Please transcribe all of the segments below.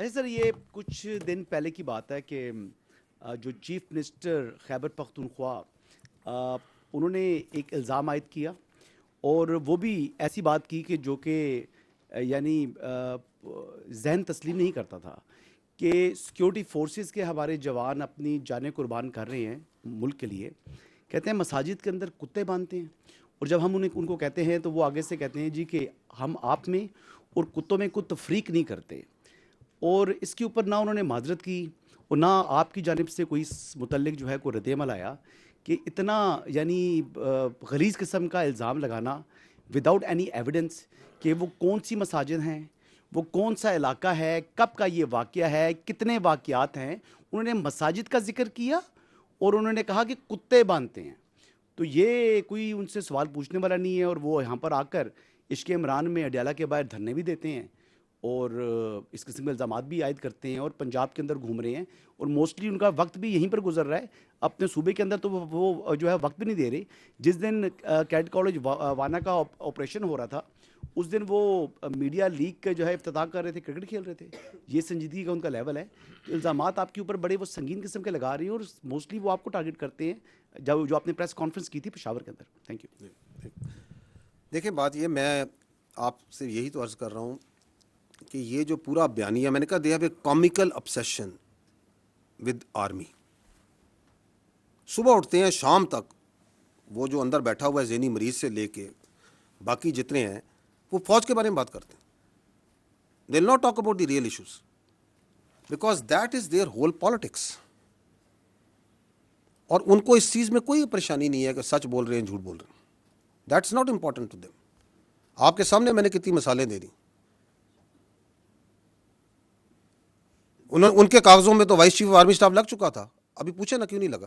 اچھا سر، یہ کچھ دن پہلے کی بات ہے کہ جو چیف منسٹر خیبر پختونخوا انہوں نے ایک الزام عائد کیا، اور وہ بھی ایسی بات کی کہ جو کہ یعنی ذہن تسلیم نہیں کرتا تھا کہ سیکیورٹی فورسز کے ہمارے جوان اپنی جانیں قربان کر رہے ہیں ملک کے لیے. کہتے ہیں مساجد کے اندر کتے باندھتے ہیں، اور جب ہم ان کو کہتے ہیں تو وہ آگے سے کہتے ہیں جی کہ ہم آپ میں اور کتوں میں کوئی تفریق نہیں کرتے. اور اس کے اوپر نہ انہوں نے معذرت کی اور نہ آپ کی جانب سے کوئی اس متعلق جو ہے کوئی رد عمل آیا کہ اتنا یعنی غلیظ قسم کا الزام لگانا وداؤٹ اینی ایویڈنس کہ وہ کون سی مساجد ہیں، وہ کون سا علاقہ ہے، کب کا یہ واقعہ ہے، کتنے واقعات ہیں. انہوں نے مساجد کا ذکر کیا اور انہوں نے کہا کہ کتے باندھتے ہیں. تو یہ کوئی ان سے سوال پوچھنے والا نہیں ہے، اور وہ یہاں پر آ کر عشق عمران میں اڈیالہ کے باہر دھرنے بھی دیتے ہیں اور اس قسم کے الزامات بھی عائد کرتے ہیں، اور پنجاب کے اندر گھوم رہے ہیں، اور موسٹلی ان کا وقت بھی یہیں پر گزر رہا ہے. اپنے صوبے کے اندر تو وہ جو ہے وقت بھی نہیں دے رہے. جس دن کیڈ کالج وانا کا آپریشن ہو رہا تھا، اس دن وہ میڈیا لیگ کا جو ہے افتتاح کر رہے تھے، کرکٹ کھیل رہے تھے. یہ سنجیدگی کا ان کا لیول ہے. الزامات آپ کے اوپر بڑے وہ سنگین قسم کے لگا رہی ہیں، اور موسٹلی وہ آپ کو ٹارگٹ کرتے ہیں جو آپ نے پریس کانفرنس کی تھی پشاور کے اندر. Thank you. دیکھیں بات یہ، میں آپ سے یہی تو عرض کر رہا ہوں کہ یہ جو پورا بیانیہ، میں نے کہا they have a comical obsession with army. صبح اٹھتے ہیں شام تک وہ جو اندر بیٹھا ہوا ہے ذہنی مریض سے لے کے باقی جتنے ہیں، وہ فوج کے بارے میں بات کرتے ہیں. They will not talk about the real issues because that is their whole politics. اور ان کو اس چیز میں کوئی پریشانی نہیں ہے کہ سچ بول رہے ہیں جھوٹ بول رہے ہیں. That's not important to them. آپ کے سامنے میں نے کتنی مثالیں دے دی. ان کے کاغذوں میں تو vice chief of army staff لگ چکا تھا، ابھی پوچھے نا کیوں نہیں لگا.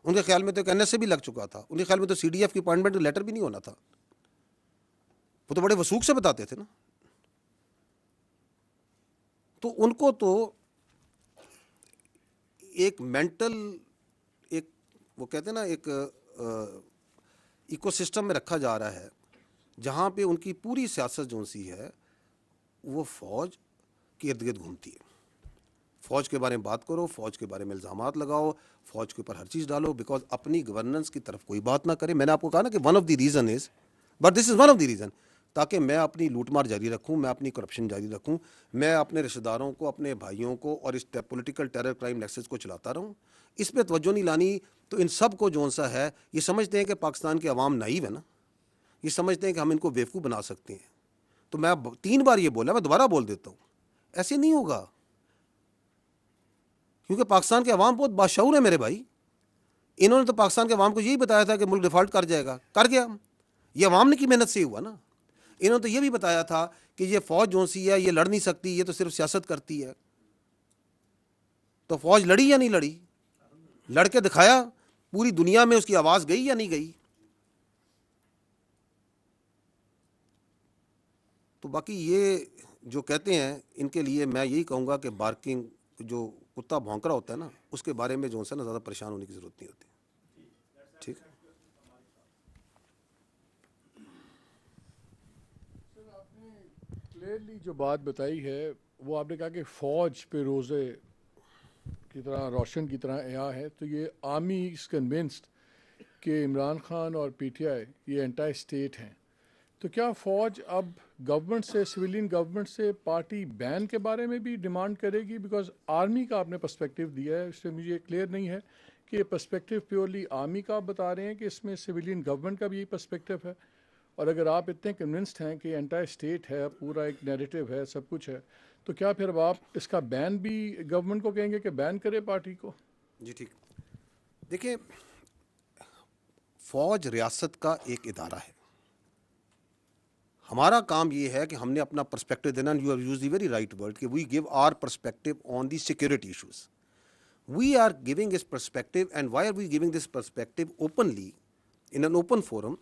ان کے خیال میں تو ایک این ایس سے بھی لگ چکا تھا، ان کے خیال میں تو سی ڈی ایف کی اپوائنٹمنٹ لیٹر بھی نہیں ہونا تھا. وہ تو بڑے وثوق سے بتاتے تھے نا. تو ان کو تو ایک مینٹل، ایک وہ کہتے ہیں نا ایک ایکو سسٹم میں رکھا جا رہا ہے جہاں پہ ان کی پوری سیاست جو سی ہے وہ فوج کے ارد گرد گھومتی ہے. فوج کے بارے میں بات کرو، فوج کے بارے میں الزامات لگاؤ، فوج کے اوپر ہر چیز ڈالو، بیکاز اپنی گورننس کی طرف کوئی بات نہ کرے. میں نے آپ کو کہا نا کہ one of the reason is, but this is one of the reason, تاکہ میں اپنی لوٹ مار جاری رکھوں، میں اپنی کرپشن جاری رکھوں، میں اپنے رشتہ داروں کو، اپنے بھائیوں کو اور اس پولیٹیکل ٹیرر کرائم نیکسس کو چلاتا رہوں. اس پہ توجہ نہیں لانی. تو ان سب کو جو سا ہے، یہ سمجھتے ہیں کہ پاکستان کے عوام نائیو ہے نا، یہ سمجھتے ہیں کہ ہم ان کو بیوقوف بنا سکتے ہیں. تو میں 3 بار یہ بولا، میں دوبارہ بول دیتا ہوں، ایسے نہیں ہوگا. کیونکہ پاکستان کے عوام بہت باشعور ہے میرے بھائی. انہوں نے تو پاکستان کے عوام کو یہی بتایا تھا کہ ملک ڈیفالٹ کر جائے گا، کر گیا. یہ عوام نے کی محنت سے ہوا نا. انہوں نے تو یہ بھی بتایا تھا کہ یہ فوج جو سی ہے یہ لڑ نہیں سکتی، یہ تو صرف سیاست کرتی ہے. تو فوج لڑی یا نہیں لڑی؟ لڑ کے دکھایا. پوری دنیا میں اس کی آواز گئی یا نہیں گئی؟ تو باقی یہ جو کہتے ہیں ان کے لیے میں یہی کہوں گا کہ بارکنگ، جو کتا بھونک رہا ہوتا ہے نا، اس کے بارے میں جو ہے نا زیادہ پریشان ہونے کی ضرورت نہیں ہوتی. ٹھیک ہے. سر آپ نے کلیئرلی جو بات بتائی ہے وہ آپ نے کہا کہ فوج پہ روزے کی طرح روشن کی طرح عیاں ہے. تو یہ آرمی از کنونسڈ کہ عمران خان اور پی ٹی آئی یہ انٹائی اسٹیٹ ہیں. تو کیا فوج اب گورنمنٹ سے، سویلین گورنمنٹ سے پارٹی بین کے بارے میں بھی ڈیمانڈ کرے گی؟ بیکاز آرمی کا آپ نے پرسپیکٹیو دیا ہے، اس سے مجھے کلیئر نہیں ہے کہ یہ پرسپیکٹیو پیورلی آرمی کا آپ بتا رہے ہیں کہ اس میں سویلین گورنمنٹ کا بھی یہی پرسپیکٹیو ہے. اور اگر آپ اتنے کنونسڈ ہیں کہ انٹائر اسٹیٹ ہے، پورا ایک نیریٹو ہے، سب کچھ ہے، تو کیا پھر اب آپ اس کا بین بھی گورنمنٹ کو کہیں گے کہ بین کرے پارٹی کو؟ جی ٹھیک. دیکھیں، فوج ریاست کا ایک ادارہ ہے. ہمارا کام یہ ہے کہ ہم نے اپنا پرسپیکٹو دینا. You have use the very right word کہ we give our perspective on the security issues. We are giving this perspective. And why are we giving this perspective openly in an open forum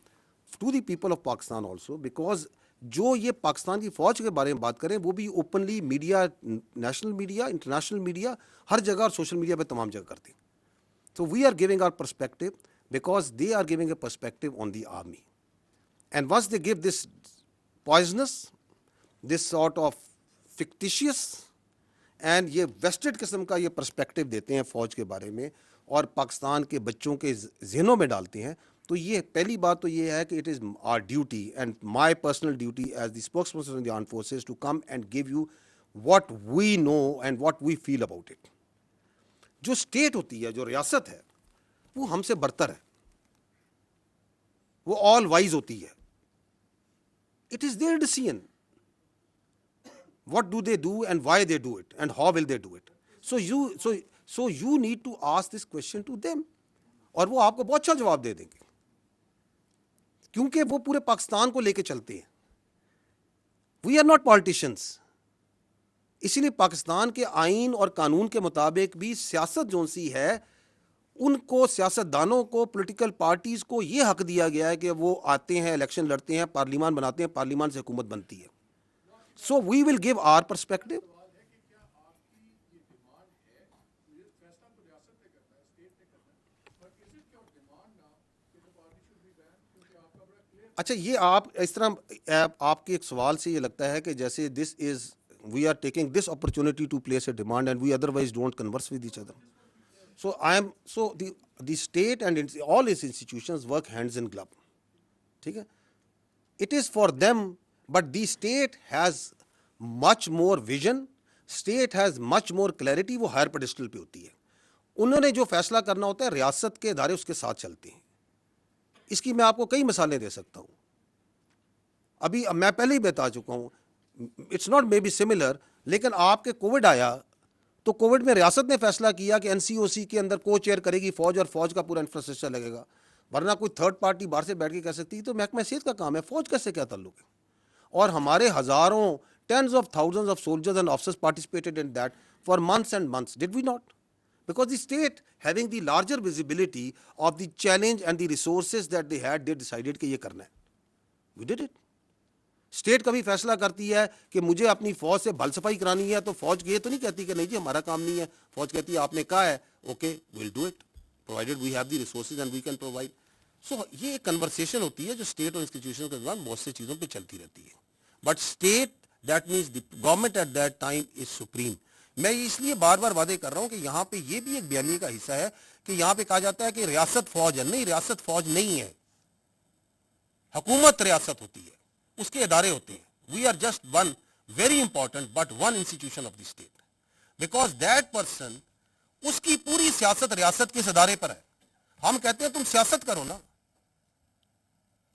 to the people of Pakistan also? Because جو یہ پاکستان کی فوج کے بارے میں بات کریں وہ بھی openly media, national media, international media, ہر جگہ اور سوشل میڈیا پہ تمام جگہ کرتے ہیں. So we are giving our perspective because they are giving a perspective on the army. And once they give this poisonous, this sort of fictitious and یہ vested قسم کا یہ پرسپیکٹو دیتے ہیں فوج کے بارے میں اور پاکستان کے بچوں کے ذہنوں میں ڈالتے ہیں. تو یہ پہلی بات تو یہ ہے کہ it is our duty and my personal duty as the spokesperson of the armed forces to come and give you what we know and what we feel about it. جو اسٹیٹ ہوتی ہے, جو ریاست ہے, وہ ہم سے برتر ہے, وہ آل وائز ہوتی ہے. It is there decision what do they do and why they do it and how will they do it. So you need to ask this question to them اور وہ آپ کو بہت اچھا جواب دے دیں گے کیونکہ وہ پورے پاکستان کو لے کے چلتے ہیں. We are not politicians. اسی لیے پاکستان کے آئین اور قانون کے مطابق بھی سیاست جو سی ہے ان کو, سیاست دانوں کو, پولیٹیکل پارٹیز کو یہ حق دیا گیا ہے کہ وہ آتے ہیں, الیکشن لڑتے ہیں, پارلیمان بناتے ہیں, پارلیمان سے حکومت بنتی ہے. So we will give our perspective. اچھا, یہ آپ اس طرح آپ کے ایک سوال سے یہ لگتا ہے کہ جیسے this is we are taking this opportunity to place a demand and we otherwise don't converse with each other. So the state and all its institutions work hands in glove. ٹھیک ہے, it is for them. But the state has much more vision, state has much more clarity, وہ higher pedestal پہ ہوتی ہے. انہوں نے جو فیصلہ کرنا ہوتا ہے ریاست کے ادارے اس کے ساتھ چلتے ہیں. اس کی میں آپ کو کئی مثالیں دے سکتا ہوں, ابھی میں پہلے ہی بتا چکا ہوں. It's not maybe similar, لیکن آپ کے کووڈ آیا تو کووڈ میں ریاست نے فیصلہ کیا کہ NCOC کے اندر کو چیئر کرے گی فوج اور فوج کا پورا انفراسٹرکچر لگے گا, ورنہ کوئی تھرڈ پارٹی باہر سے بیٹھ کے کہہ سکتی ہے. تو محکمہ صحت کا کام ہے, فوج کا سے کیا تعلق ہے؟ اور ہمارے ہزاروں, tens of thousands of soldiers and officers participated in that for months and months. Did we not? Because the state having the larger visibility of the challenge and the resources that they had, they decided کہ یہ کرنا ہے. We did it. State کبھی فیصلہ کرتی ہے کہ مجھے اپنی فوج سے بھل صفائی کرانی ہے تو فوج یہ تو نہیں کہتی کہ نہیں جی ہمارا کام نہیں ہے. فوج کہتی ہے آپ نے کہا ہے, okay we'll do it provided we have the resources and we can provide. So یہ ایک کنورسیشن ہوتی ہے جو اسٹیٹ اور انسٹیٹیوشن کے دوران بہت سی چیزوں پہ چلتی رہتی ہے. But state that means the government at that time is supreme. میں اس لیے بار بار وعدے کر رہا ہوں کہ یہاں پہ یہ بھی ایک بیانیے کا حصہ ہے کہ یہاں پہ کہا جاتا ہے کہ ریاست فوج ہے. نہیں, ریاست فوج نہیں ہے, حکومت ریاست ہوتی ہے, اس کے ادارے ہوتے ہیں. We are just one very important but one institution of the state, because that person, اس کی پوری سیاست ریاست کے اس ادارے پر ہے. ہم کہتے ہیں تم سیاست کرو نا,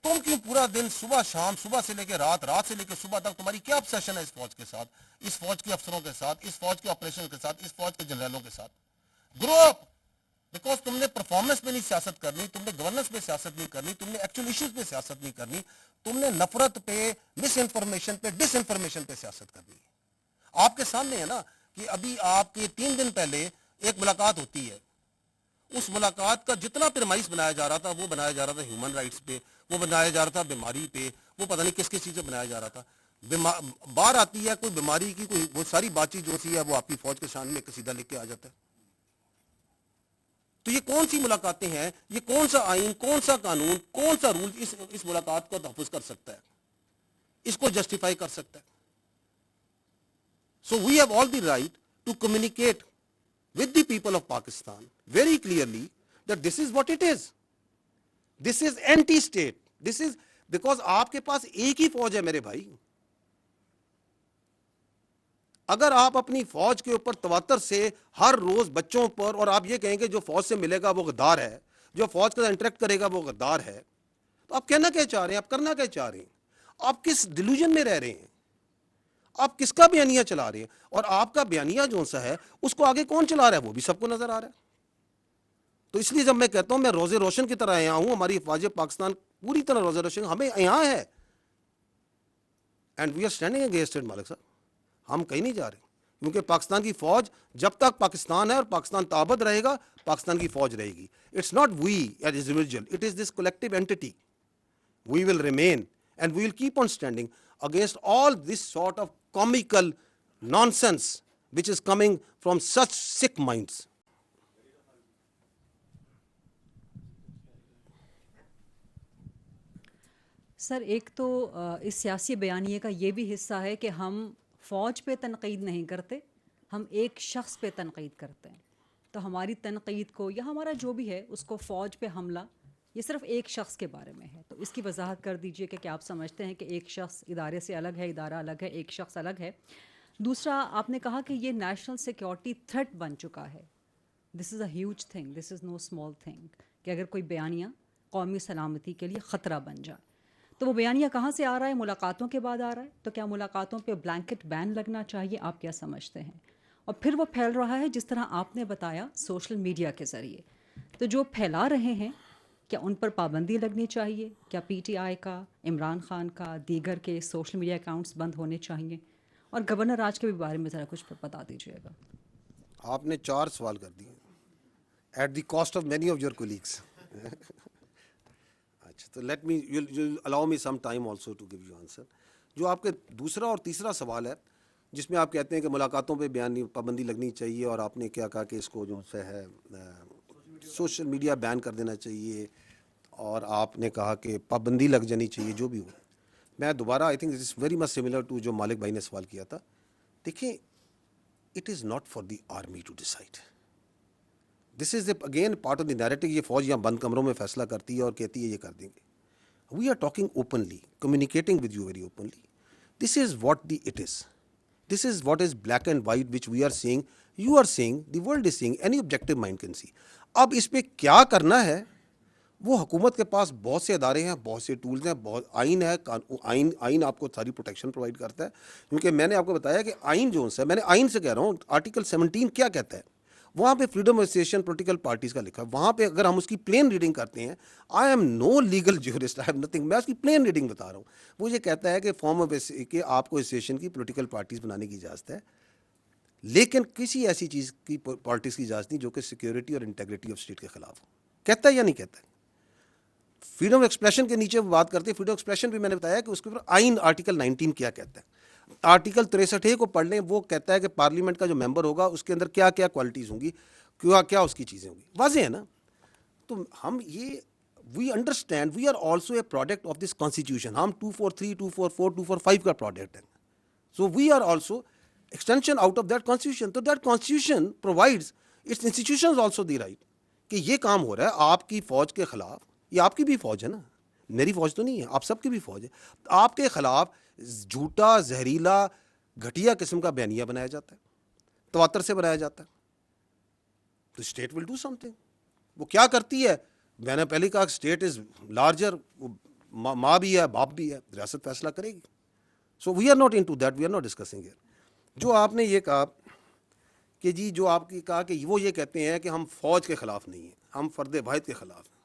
تم کیوں پورا دن صبح شام, صبح سے لے کے رات, رات سے لے کے صبح تک تمہاری کیا obsession ہے اس فوج کے ساتھ, اس فوج کے افسروں کے ساتھ, اس فوج کے آپریشن کے ساتھ, اس فوج کے جنرلوں کے ساتھ. گرو اپ, بیکاز تم نے پرفارمنس میں نہیں سیاست کرنی, تم نے گورننس میں سیاست نہیں کرنی, تم نے ایکچوئل ایشوز پہ سیاست نہیں کرنی, تم نے نفرت پہ, مس انفارمیشن پہ, ڈس انفارمیشن پہ سیاست کرنی ہے. آپ کے سامنے ہے نا کہ ابھی آپ کے 3 دن پہلے ایک ملاقات ہوتی ہے, اس ملاقات کا جتنا پرمائس بنایا جا رہا تھا وہ بنایا جا رہا تھا ہیومن رائٹس پہ, وہ بنایا جا رہا تھا بیماری پہ, وہ پتہ نہیں کس کس چیز پہ بنایا جا رہا تھا. باہر آتی ہے کوئی بیماری کی کوئی, وہ ساری بات چیت جو سی ہے وہ آپ کی فوج کے شان میں قصیدہ لکھ کے آ جاتا ہے. تو یہ کون سی ملاقاتیں ہیں, یہ کون سا آئین, کون سا قانون, کون سا رول اس ملاقات کو تحفظ کر سکتا ہے, اس کو جسٹیفائی کر سکتا ہے؟ So we have all the right to communicate with the people of Pakistan very clearly that this is what it is. This is anti-state. This is because آپ کے پاس ایک ہی فوج ہے میرے بھائی. اگر آپ اپنی فوج کے اوپر تواتر سے ہر روز بچوں پر, اور آپ یہ کہیں گے جو فوج سے ملے گا وہ غدار ہے, جو فوج کے ساتھ انٹریکٹ کرے گا وہ غدار ہے, تو آپ کہنا کیا چاہ رہے ہیں, آپ کرنا کیا چاہ رہے ہیں, آپ کس ڈیلوژن میں رہ رہے ہیں, آپ کس کا بیانیہ چلا رہے ہیں, اور آپ کا بیانیہ جو سا ہے اس کو آگے کون چلا رہا ہے وہ بھی سب کو نظر آ رہا ہے. تو اس لیے جب میں کہتا ہوں میں روزے روشن کی طرح یہاں ہوں, ہماری افواج پاکستان پوری طرح روزے روشن ہمیں یہاں ہے, and we are standing against it. Malik صاحب, ہم کہیں نہیں جا رہے, کیونکہ پاکستان کی فوج جب تک پاکستان ہے اور پاکستان تابد رہے گا, پاکستان کی فوج رہے گی. It's not we as individual, it is this collective entity. We will remain and we will keep on standing against all this sort of comical nonsense which is coming from such sick minds. سر, ایک تو اس سیاسی بیانیے کا یہ بھی حصہ ہے کہ ہم فوج پہ تنقید نہیں کرتے, ہم ایک شخص پہ تنقید کرتے ہیں، تو ہماری تنقید کو یا ہمارا جو بھی ہے اس کو فوج پہ حملہ یہ صرف ایک شخص کے بارے میں ہے. تو اس کی وضاحت کر دیجئے کہ کیا آپ سمجھتے ہیں کہ ایک شخص ادارے سے الگ ہے، ادارہ الگ ہے، ایک شخص الگ ہے. دوسرا آپ نے کہا کہ یہ نیشنل سیکیورٹی تھریٹ بن چکا ہے. This is a huge thing, this is no small thing, کہ اگر کوئی بیانیہ قومی سلامتی کے لیے خطرہ بن جائے. تو وہ بیانیہ کہاں سے آ رہا ہے؟ ملاقاتوں کے بعد آ رہا ہے. تو کیا ملاقاتوں پہ بلینکٹ بین لگنا چاہیے؟ آپ کیا سمجھتے ہیں؟ اور پھر وہ پھیل رہا ہے جس طرح آپ نے بتایا سوشل میڈیا کے ذریعے. تو جو پھیلا رہے ہیں کیا ان پر پابندی لگنی چاہیے؟ کیا پی ٹی آئی کا، عمران خان کا، دیگر کے سوشل میڈیا اکاؤنٹس بند ہونے چاہیے؟ اور گورنر راج کے بھی بارے میں ذرا کچھ بتا دیجیے گا. آپ نے 4 سوال کر دیے at the cost of many of your colleagues. اچھا تو let me allow me some time also to give you answer. جو آپ کے دوسرا اور تیسرا سوال ہے جس میں آپ کہتے ہیں کہ ملاقاتوں پہ پابندی لگنی چاہیے، اور آپ نے کیا کہا کہ اس کو جو سے ہے سوشل میڈیا بین کر دینا چاہیے، اور آپ نے کہا کہ پابندی لگ جانی چاہیے جو بھی ہو. میں دوبارہ I think it is very much similar to جو مالک بھائی نے سوال کیا تھا. دیکھیں it is not for the army to decide. This is again part of the narrative. یہ فوج یہاں بند کمروں میں فیصلہ کرتی ہے اور کہتی ہے یہ کر دیں گے. We are talking openly, communicating with you very openly. This is what the it is. This is what is black and white which we are seeing, you are seeing, the world is seeing, any objective mind can see. اب اس پہ کیا کرنا ہے وہ حکومت کے پاس بہت سے ادارے ہیں، بہت سے ٹولز ہیں، بہت آئین ہے. آئین آپ کو ساری پروٹیکشن پرووائڈ کرتا ہے. کیونکہ میں نے آپ کو بتایا کہ آئین جو ہے، میں نے آئین سے کہہ رہا ہوں، آرٹیکل 17 کیا کہتا ہے؟ وہاں پہ freedom of association political parties کا لکھا ہے. وہاں پہ اگر ہم اس کی پلین ریڈنگ کرتے ہیں، I am no legal jurist, I am nothing, میں اس کی پلین ریڈنگ بتا رہا ہوں. وہ یہ کہتا ہے کہ فارم آف کہ آپ کو ایسوسیشن کی پولیٹیکل پارٹیز بنانے کی اجازت ہے، لیکن کسی ایسی چیز کی پالیٹکس کی اجازت نہیں جو کہ سیکیورٹی اور انٹیگریٹی آف اسٹیٹ کے خلاف ہو. کہتا ہے یا نہیں کہتا ہے؟ فریڈم ایکسپریشن کے نیچے وہ بات کرتے ہیں. فریڈم ایکسپریشن بھی میں نے بتایا کہ اس کے اوپر آئین آرٹیکل 19 کیا کہتا ہے. آرٹیکل 63 کو پڑھ لیں، وہ کہتا ہے کہ پارلیمنٹ کا جو ممبر ہوگا اس کے اندر کیا کیا کوالٹیز ہوں گی، کیا اس کی چیزیں ہوں گی. واضح ہے نا. تو ہم یہ we understand we are also a product of this constitution. ہم 243 244 245 کا پروڈکٹ ہیں. So we are also extension out of that constitution. تو that constitution provides its institutions also the right کہ یہ کام ہو رہا ہے آپ کی فوج کے خلاف. یہ آپ کی بھی فوج ہے نا، میری فوج تو نہیں ہے، آپ سب کی بھی فوج ہے. آپ کے خلاف جھوٹا، زہریلا، گھٹیا قسم کا بیانیہ بنایا جاتا ہے، تواتر سے بنایا جاتا ہے، تو state will do some thing. وہ کیا کرتی ہے؟ میں نے پہلے کہا اسٹیٹ از لارجر، ماں بھی ہے، باپ بھی ہے، ریاست فیصلہ کرے گی. So we are not into that, we are not discussing here. جو آپ نے یہ کہا کہ جی، جو آپ کی کہا کہ وہ یہ کہتے ہیں کہ ہم فوج کے خلاف نہیں ہیں، ہم فرد واحد کے خلاف ہیں.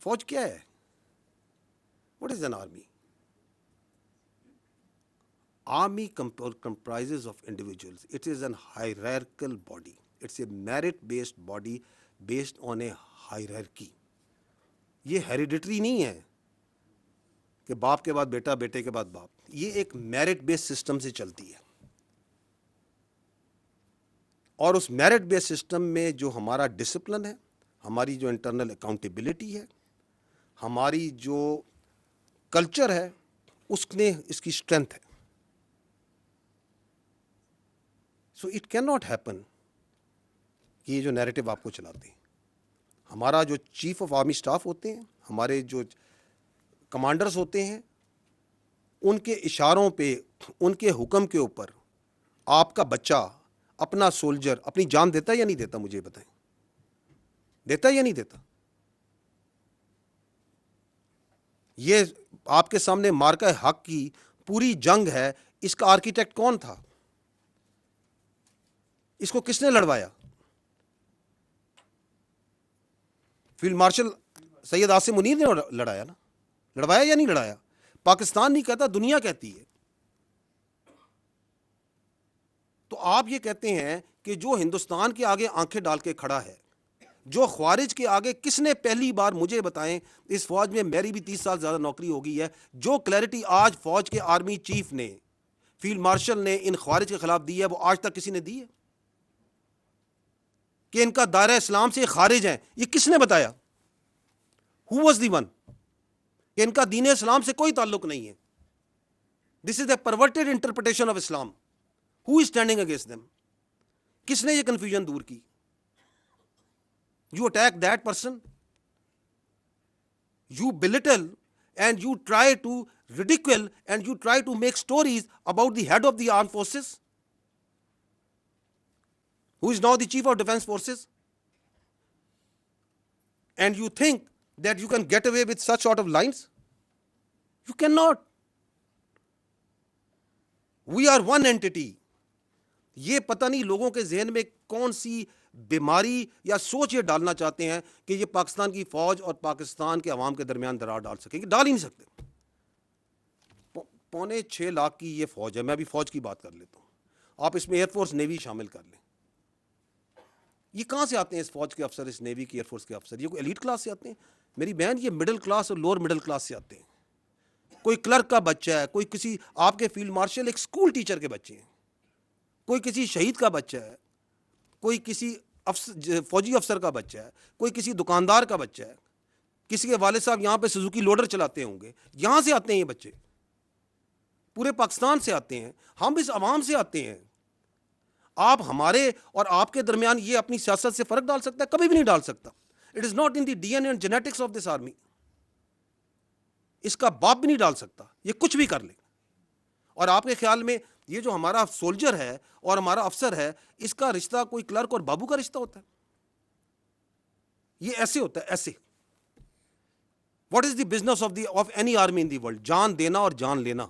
فوج کیا ہے؟ What is an army? Army comprises of individuals. It is an hierarchical body. It's a merit-based body based on a hierarchy. یہ ہیریڈیٹری نہیں ہے کہ باپ کے بعد بیٹا، بیٹے کے بعد باپ. یہ ایک میرٹ بیس سسٹم سے چلتی ہے. اور اس میرٹ بیس سسٹم میں جو ہمارا ڈسپلن ہے، ہماری جو انٹرنل اکاؤنٹیبلٹی ہے، ہماری جو کلچر ہے، اس نے اس کی اسٹرینتھ ہے. So it can not happen کہ یہ جو نیریٹو آپ کو چلاتے ہیں. ہمارا جو چیف آف آرمی اسٹاف ہوتے ہیں، ہمارے جو کمانڈرز ہوتے ہیں، ان کے اشاروں پہ، ان کے حکم کے اوپر آپ کا بچہ، اپنا سولجر اپنی جان دیتا ہے یا نہیں دیتا؟ مجھے بتائیں، دیتا ہے یا نہیں دیتا؟ یہ آپ کے سامنے مارکہ حق کی پوری جنگ ہے. اس کا آرکیٹیکٹ کون تھا؟ اس کو کس نے لڑوایا؟ فیلڈ مارشل سید عاصم منیر نے لڑایا نا. لڑوایا یا نہیں لڑایا؟ پاکستان نہیں کہتا، دنیا کہتی ہے. تو آپ یہ کہتے ہیں کہ جو ہندوستان کے آگے آنکھیں ڈال کے کھڑا ہے، جو خوارج کے آگے، کس نے پہلی بار مجھے بتائیں، اس فوج میں میری بھی 30 سال زیادہ نوکری ہو گئی ہے، جو کلیئرٹی آج فوج کے آرمی چیف نے، فیلڈ مارشل نے ان خوارج کے خلاف دی ہے، وہ آج تک کسی نے دی ہے؟ کہ ان کا دائرہ اسلام سے خارج ہیں، یہ کس نے بتایا؟ Who was the one? کہ ان کا دین اسلام سے کوئی تعلق نہیں ہے. This is a perverted interpretation of Islam. Who is standing against them? کس نے یہ کنفیوژن دور کی؟ You attack that person, you belittle and you try to ridicule and you try to make stories about the head of the armed forces, who is now the chief of defense forces, and you think that you can get away with such sort of lines? You cannot. We are one entity. یہ پتہ نہیں لوگوں کے ذہن میں کون سی بیماری یا سوچ یہ ڈالنا چاہتے ہیں کہ یہ پاکستان کی فوج اور پاکستان کے عوام کے درمیان درار ڈال سکیں گے. ڈال ہی نہیں سکتے. 5.25 لاکھ کی یہ فوج ہے. میں ابھی فوج کی بات کر لیتا ہوں. آپ اس میں ایئر فورس نیوی شامل کر لیں. یہ کہاں سے آتے ہیں اس فوج کے افسر, اس نیوی کی ایئر فورس کے افسر؟ یہ کوئی ایلیٹ کلاس سے آتے ہیں؟ میری بہن, یہ مڈل کلاس اور لوور مڈل کلاس سے آتے ہیں. کوئی کلرک کا بچہ ہے, کوئی کسی آپ کے فیلڈ مارشل ایک اسکول ٹیچر کے بچے ہیں, کوئی کسی شہید کا بچہ ہے, کوئی کسی فوجی افسر کا بچہ ہے, کوئی کسی دکاندار کا بچہ ہے, کسی کے والد صاحب یہاں پہ سوزوکی لوڈر چلاتے ہوں گے. یہاں سے آتے ہیں یہ بچے, پورے پاکستان سے آتے ہیں. ہم اس عوام سے آتے ہیں. آپ ہمارے اور آپ کے درمیان یہ اپنی سیاست سے فرق ڈال سکتا ہے؟ کبھی بھی نہیں ڈال سکتا. It is not in the D N A and genetics of this army. اس کا باپ بھی نہیں ڈال سکتا, یہ کچھ بھی کر لے. اور آپ کے خیال میں یہ جو ہمارا سولجر ہے اور ہمارا افسر ہے, اس کا رشتہ کوئی کلرک اور بابو کا رشتہ ہوتا ہے؟ یہ ایسے ہوتا ہے, ایسے. What is the business of any army in the world? جان دینا اور جان لینا.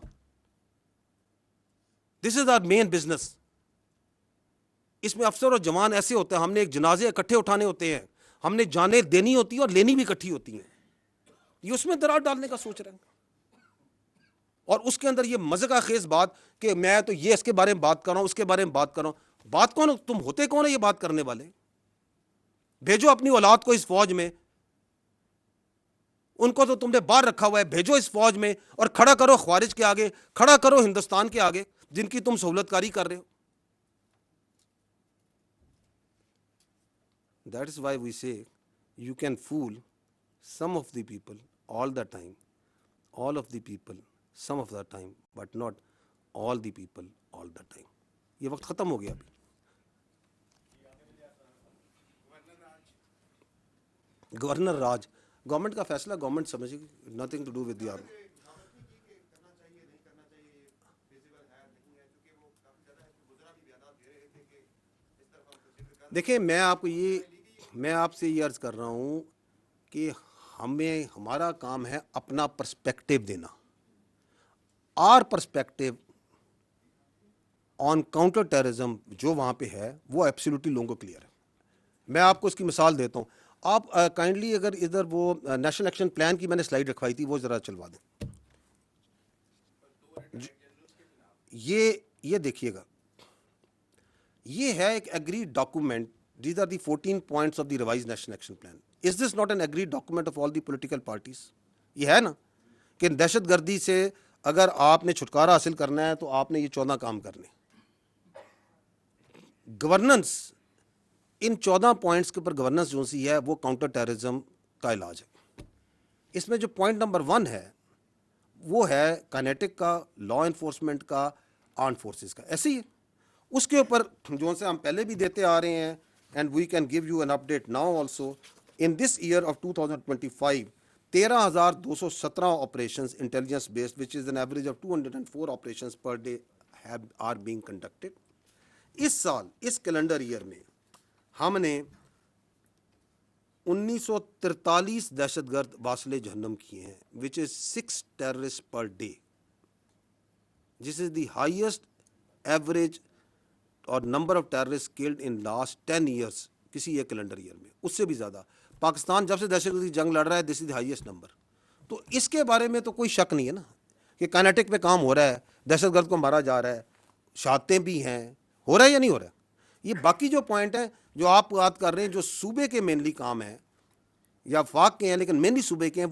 دس از آر مین بزنس. اس میں افسر اور جوان ایسے ہوتے ہیں, ہم نے ایک جنازے اکٹھے اٹھانے ہوتے ہیں, ہم نے جانیں دینی ہوتی ہیں اور لینی بھی اکٹھی ہوتی ہیں. یہ اس میں درار ڈالنے کا سوچ رہے ہیں. اور اس کے اندر یہ مزے کا خیز بات کہ میں تو یہ اس کے بارے میں بات کر رہا ہوں, اس کے بارے میں بات کر رہا ہوں. بات کون؟ تم ہوتے کون ہے یہ بات کرنے والے؟ بھیجو اپنی اولاد کو اس فوج میں, ان کو تو تم نے باہر رکھا ہوا ہے. بھیجو اس فوج میں اور کھڑا کرو خوارج کے آگے, کھڑا کرو ہندوستان کے آگے جن کی تم سہولت کاری کر رہے ہو. That is why we say you can fool some of the people all the time, all of the people some of the time, but not all the people all the time. یہ وقت ختم ہو گیا. ابھی governor راج, government کا فیصلہ government سمجھے گی, nothing to do with the army. دیکھیں, میں آپ سے یہ عرض کر رہا ہوں کہ ہمارا کام ہے اپنا پرسپیکٹو دینا. Our perspective on counter terrorism جو وہاں پہ ہے وہ ایبسلیوٹلی لوگوں کو کلیئر ہے. میں آپ کو اس کی مثال دیتا ہوں. آپ کائنڈلی اگر ادھر وہ نیشنل ایکشن پلان کی میں نے سلائیڈ رکھوائی تھی, وہ ذرا چلوا دیں. یہ دیکھیے گا, یہ ہے ایک agreed document. These are the 14 points of the revised national action plan. Is this not an agreed document of all the political parties? یہ ہے نا کہ دہشت گردی سے اگر آپ نے چھٹکارا حاصل کرنا ہے تو آپ نے یہ 14 کام کرنے. گورننس, ان 14 پوائنٹس کے اوپر گورننس جو سی ہے وہ کاؤنٹر ٹیررزم کا علاج ہے. اس میں جو پوائنٹ نمبر 1 ہے وہ ہے کائنیٹک کا, لا انفورسمنٹ کا, آرمڈ فورسز کا. ایسے ہی ہے. اس کے اوپر جو سے ہم پہلے بھی دیتے آ رہے ہیں, and we can give you an update now also. In this year of 2025, 13,217 operations intelligence based, which is an average of 204 operations per day are being conducted. اس سال, اس کیلنڈر ایئر میں ہم نے 1943 دہشت گرد واصل جہنم کیے ہیں, which is 6 terrorists per day. This is the highest average اور number of terrorist killed in last 10 years کسی ایک کیلنڈر ایئر میں. اس سے بھی زیادہ پاکستان جب سے دہشت گردی جنگ لڑ رہا ہے, this is the highest number. تو اس کے بارے میں تو کوئی شک نہیں ہے نا کہ کائنیٹک پہ کام ہو رہا ہے, دہشت گرد کو مارا جا رہا ہے, شہادتیں بھی ہیں, ہو رہا ہے یا نہیں ہو رہا ہے. یہ باقی جو پوائنٹ ہیں جو آپ بات کر رہے ہیں جو صوبے کے مینلی کام ہیں یا وفاق کے ہیں لیکن مینلی صوبے کے ہیں,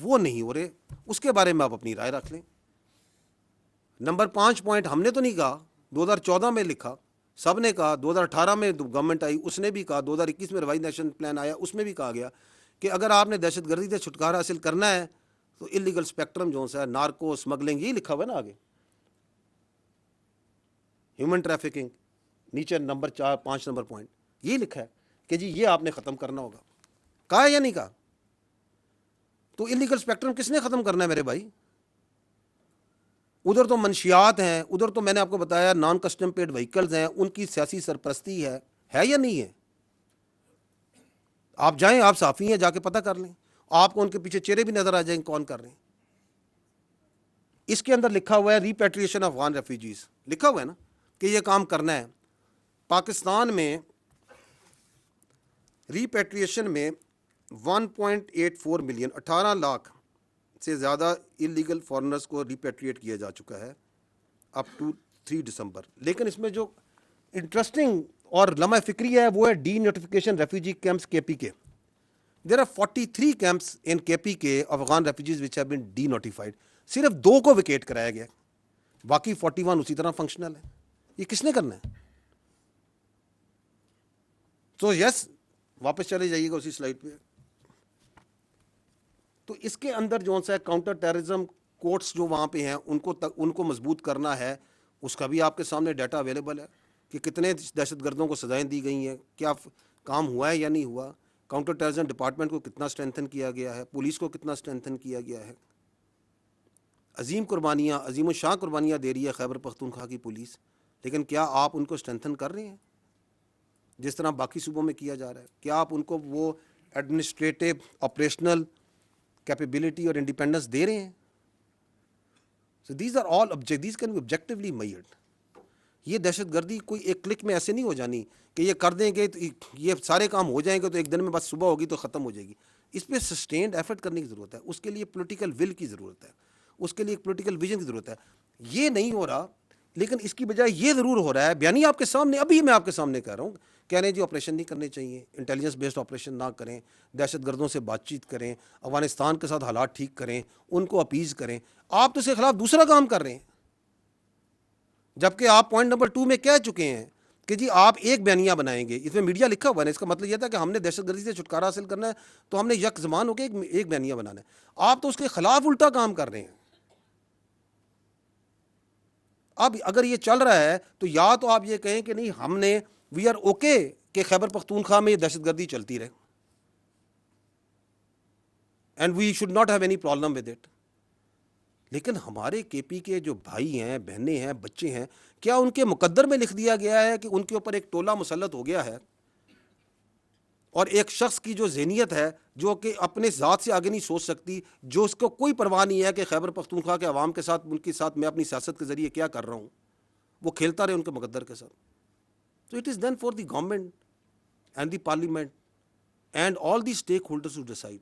وہ نہیں ہو رہے. اس کے بارے میں آپ اپنی رائے رکھ لیں. نمبر 5 پوائنٹ ہم نے تو نہیں کہا, 2014 میں لکھا, سب نے کہا. 2018 میں گورنمنٹ آئی, اس نے بھی کہا. 2021 میں ریوائز نیشنل پلان آیا, اس میں بھی کہا گیا کہ اگر آپ نے دہشت گردی سے چھٹکارا حاصل کرنا ہے تو انلیگل اسپیکٹرم جو ہے, نارکو, اسمگلنگ, یہی لکھا ہوا ہے نا آگے. ہیومن ٹریفکنگ, نیچے نمبر 5 نمبر پوائنٹ یہ لکھا ہے کہ جی یہ آپ نے ختم کرنا ہوگا. کہا ہے یا نہیں کہا؟ تو انلیگل اسپیکٹرم کس نے ختم کرنا ہے میرے بھائی؟ ادھر تو منشیات ہیں, ادھر تو میں نے آپ کو بتایا نان کسٹم پیڈ وہیکلز ہیں, ان کی سیاسی سرپرستی ہے یا نہیں ہے؟ آپ جائیں, آپ صحافی ہیں, جا کے پتہ کر لیں, آپ کو ان کے پیچھے چہرے بھی نظر آ جائیں کون کر رہے ہیں. اس کے اندر لکھا ہوا ہے ریپیٹریشن آف افغان ریفیوجیز, لکھا ہوا ہے نا کہ یہ کام کرنا ہے. پاکستان میں ریپیٹریشن میں 1.84 ملین 18 لاکھ سے زیادہ انلیگل فارنرز کو ریپیٹریٹ کیا جا چکا ہے اپ ٹو 3 دسمبر. لیکن اس میں جو انٹرسٹنگ اور لمحہ فکری ہے وہ ہے ڈی نوٹیفیکیشن ریفیوجی کیمپس کے پی کے. دیر آر 43 کیمپس ان کے پی کے Afghan refugees which have been D notified. صرف 2 کو ویکیٹ کرایا گیا, باقی 41 اسی طرح فنکشنل ہے. یہ کس نے کرنا ہے؟ تو یس, واپس چلے جائیے گا اسی سلائڈ پہ. تو اس کے اندر جو سا کاؤنٹر ٹیررزم کورٹس جو وہاں پہ ہیں ان کو مضبوط کرنا ہے. اس کا بھی آپ کے سامنے ڈیٹا اویلیبل ہے کہ کتنے دہشت گردوں کو سزائیں دی گئی ہیں, کیا کام ہوا ہے یا نہیں ہوا. کاؤنٹر ٹیررزم ڈپارٹمنٹ کو کتنا اسٹرینتھن کیا گیا ہے, پولیس کو کتنا اسٹرینتھن کیا گیا ہے. عظیم قربانیاں, عظیم الشان قربانیاں دے رہی ہے خیبر پختونخوا کی پولیس, لیکن کیا آپ ان کو اسٹرینتھن کر رہے ہیں جس طرح باقی صوبوں میں کیا جا رہا ہے؟ کیا آپ ان کو وہ ایڈمنسٹریٹو آپریشنل کیپیبلٹی اور انڈیپینڈنس دے رہے ہیں؟ So these are all these can be objectively measured. یہ دہشت گردی کوئی ایک کلک میں ایسے نہیں ہو جانی کہ یہ کر دیں گے تو یہ سارے کام ہو جائیں گے تو ایک دن میں بس صبح ہوگی تو ختم ہو جائے گی. اس پہ سسٹینڈ ایفرٹ کرنے کی ضرورت ہے, اس کے لیے پولیٹیکل ول کی ضرورت ہے, اس کے لیے ایک پولیٹیکل ویژن کی ضرورت ہے. یہ نہیں ہو رہا, لیکن اس کی بجائے یہ ضرور ہو رہا ہے. بیانی آپ کے سامنے, ابھی میں آپ کے سامنے کہہ رہا ہوں, کہہ رہے ہیں جی آپریشن نہیں کرنے چاہیے, انٹیلیجنس بیسڈ آپریشن نہ کریں, دہشت گردوں سے بات چیت کریں, افغانستان کے ساتھ حالات ٹھیک کریں, ان کو اپیز کریں. آپ تو اس کے خلاف دوسرا کام کر رہے ہیں, جبکہ آپ پوائنٹ نمبر 2 میں کہہ چکے ہیں کہ جی آپ ایک بیانیہ بنائیں گے. اس میں میڈیا لکھا ہوا ہے, اس کا مطلب یہ تھا کہ ہم نے دہشت گردی سے چھٹکارا حاصل کرنا ہے تو ہم نے یک زمان ہو کے ایک بیانیہ بنانا ہے. آپ تو اس کے خلاف الٹا کام کر رہے ہیں. اب اگر یہ چل رہا ہے تو یا تو آپ یہ کہیں کہ نہیں ہم نے وی آر اوکے کہ خیبر پختونخوا میں یہ دہشت گردی چلتی رہے and we should not have any problem with it. لیکن ہمارے کے پی کے جو بھائی ہیں, بہنیں ہیں, بچے ہیں, کیا ان کے مقدر میں لکھ دیا گیا ہے کہ ان کے اوپر ایک ٹولہ مسلط ہو گیا ہے اور ایک شخص کی جو ذہنیت ہے جو کہ اپنے ذات سے آگے نہیں سوچ سکتی, جو اس کو کوئی پرواہ نہیں ہے کہ خیبر پختونخوا کے عوام کے ساتھ, ان کے ساتھ میں اپنی سیاست کے ذریعے کیا کر رہا ہوں, وہ کھیلتا رہے ان کے مقدر کے ساتھ. So it is then for the government and the parliament and all the stakeholders to decide.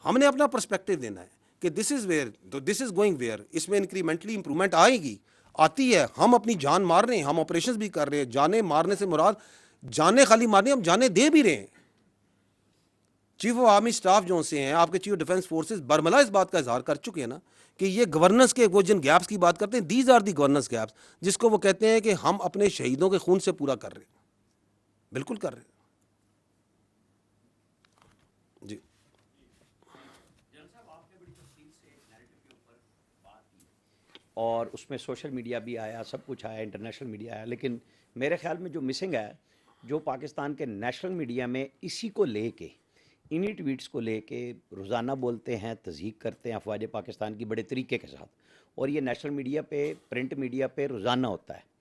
ہم نے اپنا پرسپیکٹو دینا ہے کہ this is where, this is going where, اس میں انکریمنٹلی امپرومنٹ آئے گی, آتی ہے. ہم اپنی جان مار رہے ہیں, ہم آپریشنز بھی کر رہے ہیں. جانیں مارنے سے مراد جانیں خالی مارنے, ہم جانیں دے بھی رہے ہیں. چیف آف آرمی اسٹاف جو سے ہیں, آپ کے چیف ڈیفینس فورسز برملا اس بات کا اظہار کر چکے ہیں نا کہ یہ گورننس کے وہ جن گیپس کی بات کرتے ہیں, these are the governance gaps, جس کو وہ کہتے ہیں کہ ہم اپنے شہیدوں کے خون سے پورا کر رہے ہیں. بالکل کر رہے ہیں جی. اور اس میں سوشل میڈیا بھی آیا, سب کچھ آیا, انٹرنیشنل میڈیا آیا, لیکن میرے خیال میں جو مسنگ ہے, جو پاکستان کے نیشنل میڈیا میں اسی کو لے کے, انہی ٹویٹس کو لے کے روزانہ بولتے ہیں, تضحیق کرتے ہیں افواج پاکستان کی بڑے طریقے کے ساتھ, اور یہ نیشنل میڈیا پہ, پرنٹ میڈیا پہ روزانہ ہوتا ہے.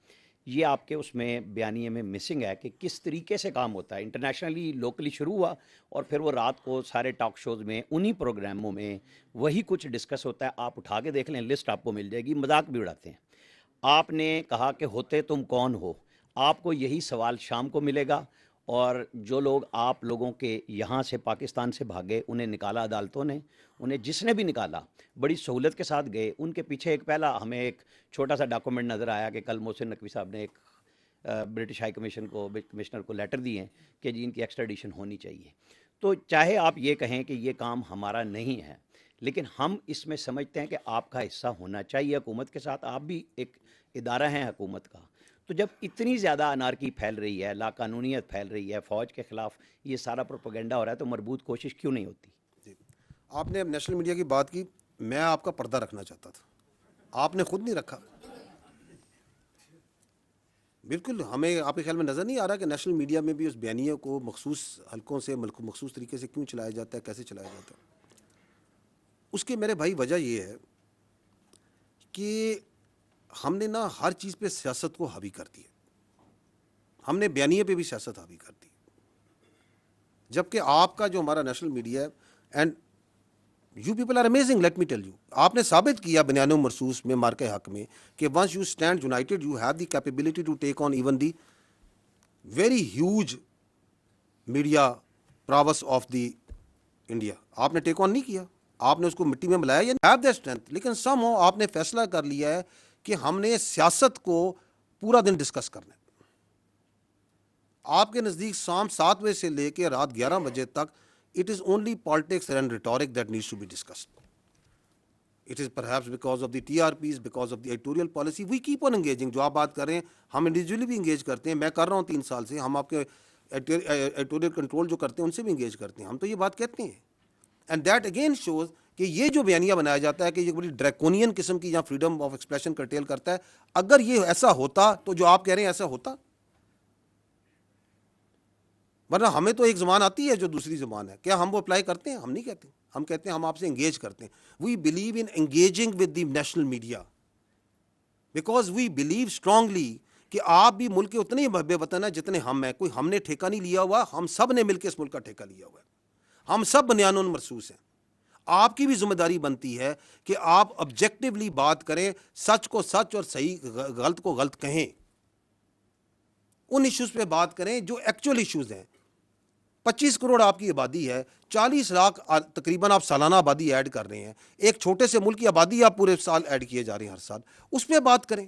یہ آپ کے اس میں بیانیے میں مسنگ ہے کہ کس طریقے سے کام ہوتا ہے. انٹرنیشنلی لوکلی شروع ہوا اور پھر وہ رات کو سارے ٹاک شوز میں, انہی پروگراموں میں وہی کچھ ڈسکس ہوتا ہے. آپ اٹھا کے دیکھ لیں, لسٹ آپ کو مل جائے گی. مذاق بھی اڑاتے ہیں. آپ نے کہا کہ ہوتے تم کون ہو, آپ کو یہی سوال شام کو ملے گا. اور جو لوگ آپ لوگوں کے یہاں سے پاکستان سے بھاگے, انہیں نکالا عدالتوں نے, انہیں جس نے بھی نکالا بڑی سہولت کے ساتھ گئے. ان کے پیچھے ایک پہلا ہمیں ایک چھوٹا سا ڈاکومنٹ نظر آیا کہ کل محسن نقوی صاحب نے ایک برٹش ہائی کمشنر کو لیٹر دی ہیں کہ جی ان کی ایکسٹریڈیشن ہونی چاہیے. تو چاہے آپ یہ کہیں کہ یہ کام ہمارا نہیں ہے, لیکن ہم اس میں سمجھتے ہیں کہ آپ کا حصہ ہونا چاہیے حکومت کے ساتھ. آپ بھی ایک ادارہ ہیں حکومت کا. تو جب اتنی زیادہ انارکی پھیل رہی ہے, لا قانونیت پھیل رہی ہے, فوج کے خلاف یہ سارا پروپیگنڈا ہو رہا ہے, تو مربوط کوشش کیوں نہیں ہوتی؟ جی, آپ نے اب نیشنل میڈیا کی بات کی, میں آپ کا پردہ رکھنا چاہتا تھا, آپ نے خود نہیں رکھا. بالکل ہمیں آپ کے خیال میں نظر نہیں آ رہا کہ نیشنل میڈیا میں بھی اس بیانیے کو مخصوص حلقوں سے مخصوص طریقے سے کیوں چلایا جاتا ہے, کیسے چلایا جاتا ہے؟ اس کی میرے بھائی وجہ یہ ہے کہ ہم نے نا ہر چیز پہ سیاست کو حاوی کر دیا. ہم نے بیانیے پہ بھی سیاست حاوی کر دی, جبکہ آپ کا جو ہمارا نیشنل میڈیا ہے, and you people are amazing, let me tell you, آپ نے ثابت کیا بنیان و مرصوص میں مارکہ حق میں کہ once you stand united you have the capability to take on even the very huge media prowess of the India. آپ نے ٹیک آن نہیں کیا, آپ نے اس کو مٹی میں ملایا یا ہیو دا اسٹرینتھ, لیکن سم ہو آپ نے فیصلہ کر لیا ہے کہ ہم نے سیاست کو پورا دن ڈسکس کرنا ہے. آپ کے نزدیک شام 7 بجے سے لے کے رات 11 بجے تک it is only politics and rhetoric that needs to be discussed. It is perhaps because of the TRPs, because of the editorial policy, we keep on engaging. جو آپ بات کر رہے ہیں ہم انڈیویجولی بھی انگیج کرتے ہیں, میں کر رہا ہوں 3 سال سے, ہم آپ کے ایڈیٹوریل کنٹرول جو کرتے ہیں ان سے بھی انگیج کرتے ہیں, ہم تو یہ بات کہتے ہیں. اینڈ دیٹ اگین شوز کہ یہ جو بیانیہ بنایا جاتا ہے کہ یہ بڑی ڈریکونین قسم کی یہاں فریڈم آف ایکسپریشن کرٹیل کرتا ہے, اگر یہ ایسا ہوتا تو جو آپ کہہ رہے ہیں ایسا ہوتا, ورنہ ہمیں تو ایک زبان آتی ہے جو دوسری زبان ہے, کیا ہم وہ اپلائی کرتے ہیں؟ ہم نہیں کہتے, ہم کہتے ہیں ہم آپ سے انگیج کرتے ہیں. We believe in engaging with the national media because we believe strongly کہ آپ بھی ملک کے اتنے ہی بے وطن ہیں جتنے ہم ہیں. کوئی ہم نے ٹھیکہ نہیں لیا ہوا, ہم سب نے مل کے اس ملک کا ٹھیکہ لیا ہوا ہے, ہم سب بنیان مرصوص ہیں. آپ کی بھی ذمہ داری بنتی ہے کہ آپ آبجیکٹیولی بات کریں, سچ کو سچ اور صحیح غلط کو غلط کہیں, ان ایشوز پہ بات کریں جو ایکچوئل ایشوز ہیں. 25 کروڑ آپ کی آبادی ہے, 40 لاکھ تقریباً آپ سالانہ آبادی ایڈ کر رہے ہیں, ایک چھوٹے سے ملک کی آبادی آپ پورے سال ایڈ کیے جا رہے ہیں ہر سال, اس پہ بات کریں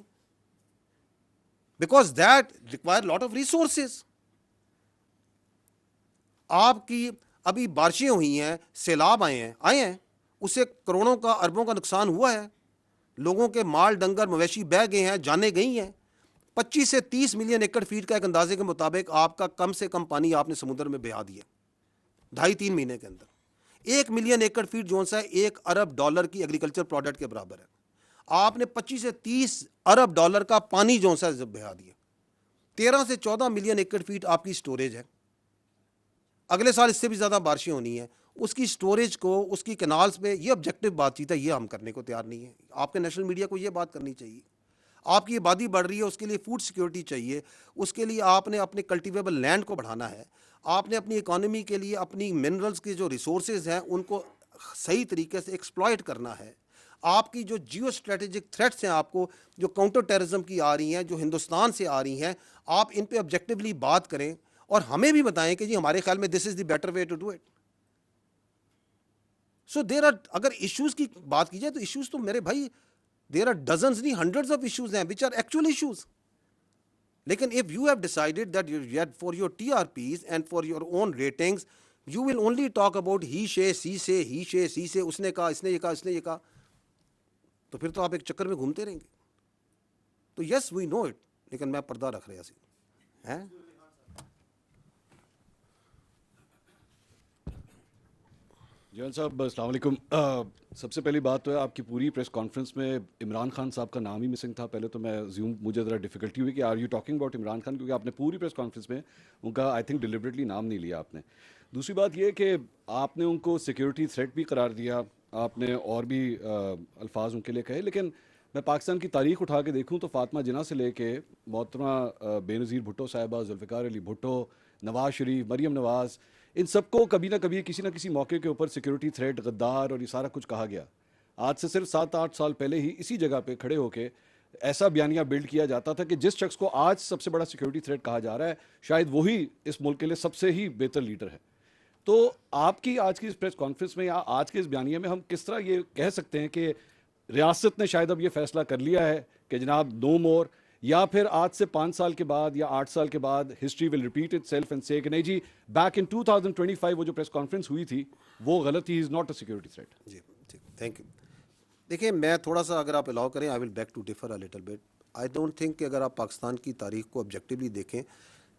because that require lot of resources. آپ کی ابھی بارشیں ہوئی ہیں, سیلاب آئے ہیں, اس سے کروڑوں کا اربوں کا نقصان ہوا ہے, لوگوں کے مال ڈنگر مویشی بہہ گئے ہیں, جانیں گئی ہیں. 25 سے 30 ملین ایکڑ فیٹ کا ایک اندازے کے مطابق آپ کا کم سے کم پانی آپ نے سمندر میں بہا دیا 2.5-3 مہینے کے اندر. 1 ملین ایکڑ فیٹ جو سا $1 ارب کی ایگریکلچر پروڈکٹ کے برابر ہے. آپ نے 25 سے 30 ارب ڈالر کا پانی جو سا بہا دیا. 13 سے 14 ملین ایکڑ فیٹ آپ کی سٹوریج ہے, اگلے سال اس سے بھی زیادہ بارشیں ہونی ہیں, اس کی سٹوریج کو, اس کی کینالز پہ, یہ آبجیکٹو بات چیت ہے, یہ ہم کرنے کو تیار نہیں ہے. آپ کے نیشنل میڈیا کو یہ بات کرنی چاہیے. آپ کی آبادی بڑھ رہی ہے, اس کے لیے فوڈ سیکیورٹی چاہیے, اس کے لیے آپ نے اپنے کلٹیویبل لینڈ کو بڑھانا ہے, آپ نے اپنی اکانومی کے لیے اپنی منرلز کے جو ریسورسز ہیں ان کو صحیح طریقے سے ایکسپلائٹ کرنا ہے. آپ کی جو جیو اسٹریٹجک تھریٹس ہیں آپ کو, جو کاؤنٹر ٹیررزم کی آ رہی ہیں, جو ہندوستان سے آ رہی ہیں, آپ ان پہ آبجیکٹیولی بات کریں اور ہمیں بھی بتائیں کہ جی ہمارے خیال میں this is the better way to do it. So there are, اگر ایشوز کی بات کی جائے تو ایشوز تو میرے بھائی there are dozens نہیں hundreds of issues ہیں which are actual issues. لیکن if you have decided that for your TRPs and for your own ratings you will only talk about he say she say اس نے کہا, اس نے یہ کہا, اس نے یہ کہا, تو پھر تو آپ ایک چکر میں گھومتے رہیں گے. تو yes we know it, لیکن میں پردہ رکھ رہا سی ہیں. جان صاحب السلام علیکم. سب سے پہلی بات تو ہے آپ کی پوری پریس کانفرنس میں عمران خان صاحب کا نام ہی مسنگ تھا. پہلے تو میں مجھے ذرا ڈیفیکلٹی ہوئی کہ are you talking about Imran Khan, کیونکہ آپ نے پوری پریس کانفرنس میں ان کا آئی تھنک ڈیلیبریٹلی نام نہیں لیا آپ نے. دوسری بات یہ کہ آپ نے ان کو سیکیورٹی تھریٹ بھی قرار دیا, آپ نے اور بھی الفاظ ان کے لیے کہے, لیکن میں پاکستان کی تاریخ اٹھا کے دیکھوں تو فاطمہ جناح سے لے کے محترمہ بے نظیر بھٹو صاحبہ, ذوالفقار علی بھٹو, نواز شریف, مریم نواز, ان سب کو کبھی نہ کبھی کسی نہ کسی موقع کے اوپر سیکیورٹی تھریٹ, غدار اور یہ سارا کچھ کہا گیا. آج سے صرف 7-8 سال پہلے ہی اسی جگہ پہ کھڑے ہو کے ایسا بیانیہ بلڈ کیا جاتا تھا کہ جس شخص کو آج سب سے بڑا سیکیورٹی تھریٹ کہا جا رہا ہے شاید وہی اس ملک کے لیے سب سے ہی بہتر لیڈر ہے. تو آپ کی آج کی اس پریس کانفرنس میں یا آج کے اس بیانیے میں ہم کس طرح یہ کہہ سکتے ہیں کہ ریاست نے شاید اب یہ فیصلہ کر لیا ہے کہ جناب نو مور, یا پھر آج سے 5 سال کے بعد یا 8 سال کے بعد history will repeat it self and سے کہ نہیں جی بیک ان 2025 وہ جو پریس کانفرنس ہوئی تھی وہ غلط ہی, is not a security threat. جی تھینک یو. دیکھیں میں تھوڑا سا اگر آپ الاؤ کریں, I will beg to differ a little bit. I don't think کہ اگر آپ پاکستان کی تاریخ کو آبجیکٹیولی دیکھیں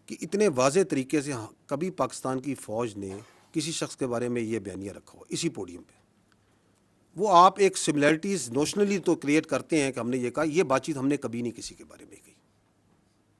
کہ اتنے واضح طریقے سے کبھی پاکستان کی فوج نے کسی شخص کے بارے میں یہ بیانیہ رکھا ہو اسی پوڈیم پہ. وہ آپ ایک سملیرٹیز نوشنلی تو کریٹ کرتے ہیں کہ ہم نے یہ کہا, یہ بات چیت ہم نے کبھی نہیں کسی کے بارے میں کی.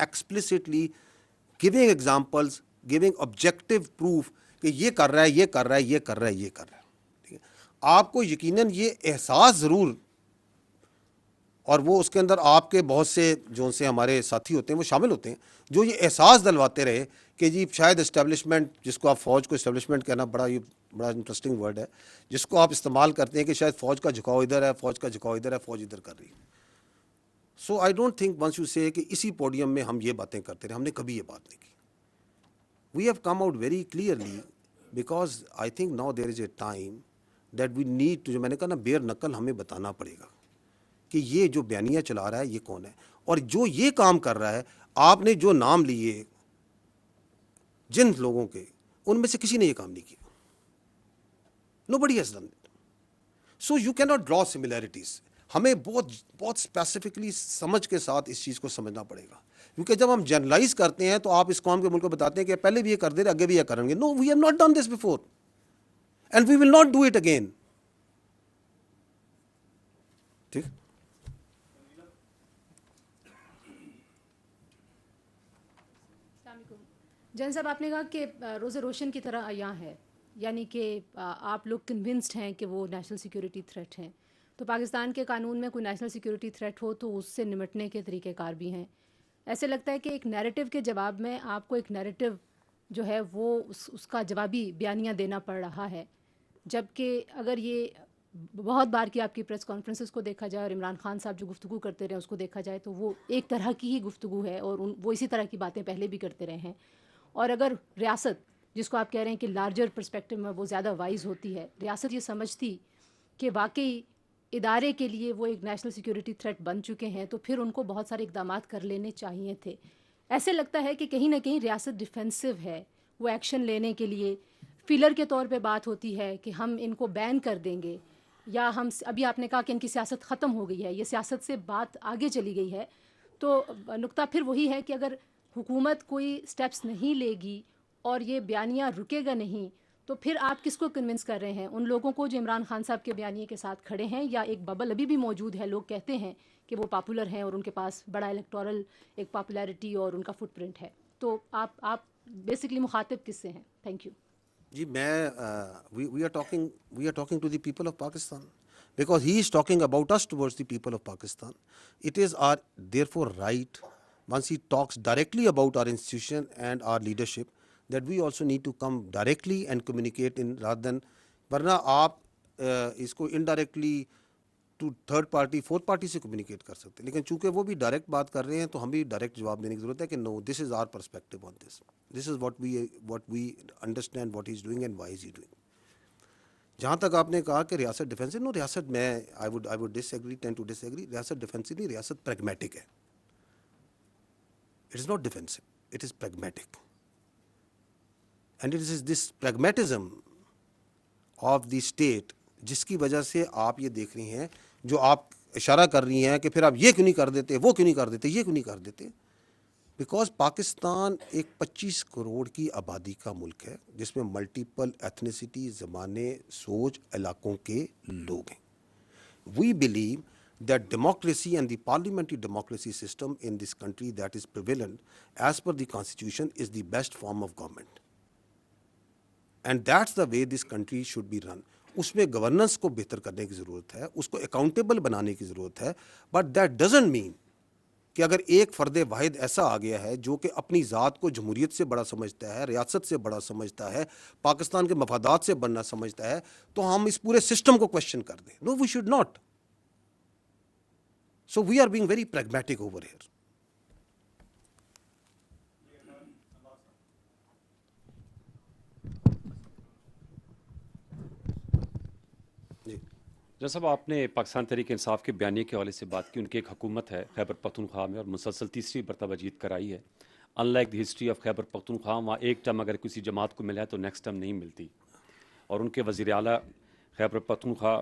explicitly giving examples, giving objective proof کہ یہ کر رہا ہے, یہ کر رہا ہے, یہ کر رہا ہے, یہ کر رہا ہے. ٹھیک ہے, آپ کو یقیناً یہ احساس ضرور, اور وہ اس کے اندر آپ کے بہت سے جو سے ہمارے ساتھی ہوتے ہیں وہ شامل ہوتے ہیں, جو یہ احساس دلواتے رہے کہ جی شاید اسٹیبلشمنٹ, جس کو آپ فوج کو اسٹیبلشمنٹ کہنا بڑا انٹرسٹنگ ورڈ ہے, جس کو آپ استعمال کرتے ہیں کہ شاید فوج کا جھکاؤ ادھر ہے, فوج کا جھکاؤ ادھر ہے, فوج ادھر کر رہی ہے. So I don't think once you say کہ اسی پوڈیم میں ہم یہ باتیں کرتے رہے, ہم نے کبھی یہ بات نہیں کی. We have come out very clearly because I think now there is a time that we need to, جو میں نے کہا نا, بیر نقل ہمیں بتانا پڑے گا کہ یہ جو بیانیہ چلا رہا ہے یہ کون ہے, اور جو یہ کام کر رہا ہے. آپ نے جو نام لیے جن لوگوں کے, ان میں سے کسی نے یہ کام نہیں کیا. Nobody has done it. So you cannot draw similarities. ہمیں بہت اسپیسیفکلی سمجھ کے ساتھ اس چیز کو سمجھنا پڑے گا, کیونکہ جب ہم جرنلائز کرتے ہیں تو آپ اس قوم کے ملک کو بتاتے ہیں کہ پہلے بھی یہ کر دے رہے, آگے بھی یہ کریں گے. No, we have not done this before and we will not do it again. ٹھیک. جین صاحب, آپ نے کہا کہ روز روشن کی طرح عیاں ہے, یعنی کہ آپ لوگ کنونسڈ ہیں کہ وہ نیشنل سیکیورٹی تھریٹ ہیں. تو پاکستان کے قانون میں کوئی نیشنل سیکیورٹی تھریٹ ہو تو اس سے نمٹنے کے طریقہ کار بھی ہیں. ایسے لگتا ہے کہ ایک نیریٹو کے جواب میں آپ کو ایک نیریٹو جو ہے وہ اس کا جوابی بیانیہ دینا پڑ رہا ہے, جبکہ اگر یہ بہت بار کی آپ کی پریس کانفرنسز کو دیکھا جائے اور عمران خان صاحب جو گفتگو کرتے رہے اس کو دیکھا جائے تو وہ ایک طرح کی ہی گفتگو ہے, اور وہ اسی طرح کی باتیں پہلے بھی کرتے رہے ہیں. اور اگر ریاست, جس کو آپ کہہ رہے ہیں کہ لارجر پرسپیکٹو میں وہ زیادہ وائز ہوتی ہے, ریاست یہ سمجھتی کہ واقعی ادارے کے لیے وہ ایک نیشنل سیکیورٹی تھریٹ بن چکے ہیں, تو پھر ان کو بہت سارے اقدامات کر لینے چاہیے تھے. ایسے لگتا ہے کہ کہیں نہ کہیں ریاست ڈیفینسو ہے, وہ ایکشن لینے کے لیے فیلر کے طور پہ بات ہوتی ہے کہ ہم ان کو بین کر دیں گے, یا ہم ابھی آپ نے کہا کہ ان کی سیاست ختم ہو گئی ہے, یہ سیاست سے بات آگے چلی گئی ہے. تو نقطہ پھر وہی ہے کہ اگر حکومت کوئی سٹیپس نہیں لے گی اور یہ بیانیہ رکے گا نہیں, تو پھر آپ کس کو کنونس کر رہے ہیں؟ ان لوگوں کو جو عمران خان صاحب کے بیانیے کے ساتھ کھڑے ہیں, یا ایک ببل ابھی بھی موجود ہے, لوگ کہتے ہیں کہ وہ پاپولر ہیں اور ان کے پاس بڑا الیکٹورل ایک پاپولیرٹی اور ان کا فٹ پرنٹ ہے. تو آپ بیسکلی مخاطب کس سے ہیں؟ Thank you. جی میں we are talking to the people of Pakistan, because he is talking about us towards the people of Pakistan. It is our therefore right, once he talks directly about our institution and our leadership, that we also need to come directly and communicate in rather than, ورنہ آپ اس کو indirectly to third party fourth party سے communicate کر سکتے ہیں, لیکن چونکہ وہ بھی ڈائریکٹ بات کر رہے ہیں تو ہم بھی ڈائریکٹ جواب دینے کی ضرورت ہے کہ no, this is our perspective on this, this is what we understand what he is doing and why is he doing. جہاں تک آپ نے کہا کہ ریاست ڈیفینسو, نو, ریاست میں I would disagree, tend to disagree. ریاست ڈیفینسو نہیں, ریاست پریگمیٹک ہے. It is not defensive, it is pragmatic. And it is this pragmatism of the state جس کی وجہ سے آپ یہ دیکھ رہی ہیں, جو آپ اشارہ کر رہی ہیں کہ پھر آپ یہ کیوں نہیں کر دیتے, وہ کیوں نہیں کر دیتے, یہ کیوں نہیں کر دیتے. بیکاز پاکستان ایک 25 کروڑ کی آبادی کا ملک ہے جس میں ملٹیپل ایتھنیسٹی, زبانیں, سوچ, علاقوں کے لوگ ہیں. We believe that democracy and the parliamentary democracy system in this country that is prevalent as per the constitution is the best form of government, and that's the way this country should be run. اس میں governance کو بہتر کرنے کی ضرورت ہے, اس کو accountable بنانے کی ضرورت ہے, بٹ دیٹ ڈزنٹ مین کہ اگر ایک فرد واحد ایسا آ گیا ہے جو کہ اپنی ذات کو جمہوریت سے بڑا سمجھتا ہے, ریاست سے بڑا سمجھتا ہے, پاکستان کے مفادات سے بڑا سمجھتا ہے, تو ہم اس پورے سسٹم کو کوشچن کر دیں. No, we should not. So we are being very pragmatic over here. جب صاحب آپ نے پاکستان تحریک انصاف کے بیانیے کے حوالے سے بات کی, ان کی ایک حکومت ہے خیبر پختونخوا میں اور مسلسل تیسری مرتبہ جیت کرائی ہے. In like the history of Khyber Pakhtunkhwa, وہاں ایک ٹرم اگر کسی جماعت کو ملا ہے تو نیکسٹ ٹرم نہیں ملتی. اور ان کے وزیر اعلیٰ خیبر پختونخوا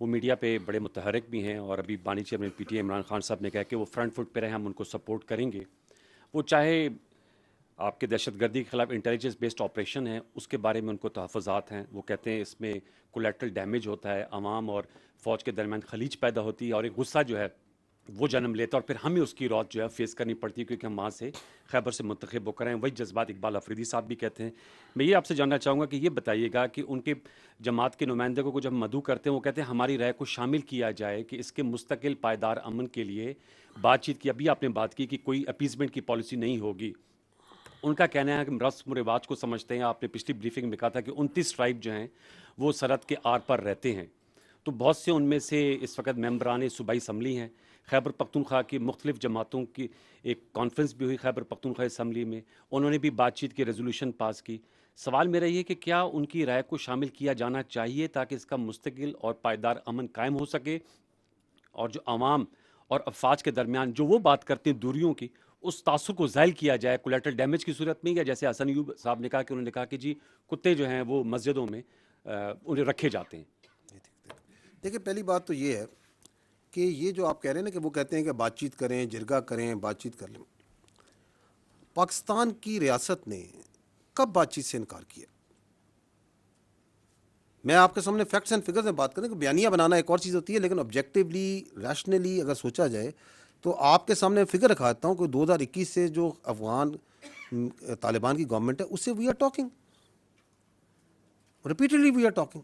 وہ میڈیا پہ بڑے متحرک بھی ہیں, اور ابھی بانی chairman P T I Imran Khan صاحب نے کہا کہ وہ فرنٹ فٹ پہ رہے, ہم ان کو سپورٹ کریں گے. وہ چاہے آپ کے دہشت گردی کے خلاف انٹیلیجنس بیسڈ آپریشن ہے, اس کے بارے میں ان کو تحفظات ہیں. وہ کہتے ہیں اس میں کولیٹرل ڈیمیج ہوتا ہے, عوام اور فوج کے درمیان خلیج پیدا ہوتی ہے اور ایک غصہ جو ہے وہ جنم لیتا ہے اور پھر ہمیں اس کی روت جو ہے فیس کرنی پڑتی ہے کیونکہ ہم وہاں سے خیبر سے منتخب ہو کر ہیں. وہی جذبات اقبال افریدی صاحب بھی کہتے ہیں. میں یہ آپ سے جاننا چاہوں گا کہ یہ بتائیے گا کہ ان کے جماعت کے نمائندے کو جب مدعو کرتے ہیں وہ کہتے ہیں ہماری رائے کو شامل کیا جائے کہ اس کے مستقل پائیدار امن کے لیے بات چیت کی. ابھی آپ نے بات کی کہ کوئی اپیزمنٹ کی پالیسی نہیں ہوگی. ان کا کہنا ہے کہ رسم و رواج کو سمجھتے ہیں. آپ نے پچھلی بریفنگ میں کہا تھا کہ 29 ٹرائب جو ہیں وہ سرحد کے آر پر رہتے ہیں. تو بہت سے ان میں سے اس وقت ممبران صوبائی اسمبلی ہیں. خیبر پختونخوا کی مختلف جماعتوں کی ایک کانفرنس بھی ہوئی خیبر پختونخوا اسمبلی میں, انہوں نے بھی بات چیت کی ریزولوشن پاس کی. سوال میرا یہ کہ کیا ان کی رائے کو شامل کیا جانا چاہیے تاکہ اس کا مستقل اور پائیدار امن قائم ہو سکے, اور جو عوام اور افواج کے درمیان جو وہ بات کرتے ہیں دوریوں کی, اس تاثر کو زائل کیا جائے کولیٹرل ڈیمیج کی صورت میں, یا جیسے حسن ایوب صاحب نے کہا کہ انہوں نے کہا کہ جی کتے جو ہیں وہ مسجدوں میں انہیں رکھے جاتے ہیں. دیکھیں پہلی بات تو یہ ہے کہ یہ جو آپ کہہ رہے ہیں نا کہ وہ کہتے ہیں کہ بات چیت کریں, جرگہ کریں, بات چیت کر لیں. پاکستان کی ریاست نے کب بات چیت سے انکار کیا؟ میں آپ کے سامنے فیکٹس اینڈ فگرز میں بات کریں کہ بیانیہ بنانا ایک اور چیز ہوتی ہے, لیکن آبجیکٹیولی ریشنلی اگر سوچا جائے تو آپ کے سامنے فگر رکھا دیتا ہوں کہ 2021 سے جو افغان طالبان کی گورنمنٹ ہے اس سے we are talking repeatedly, we are talking.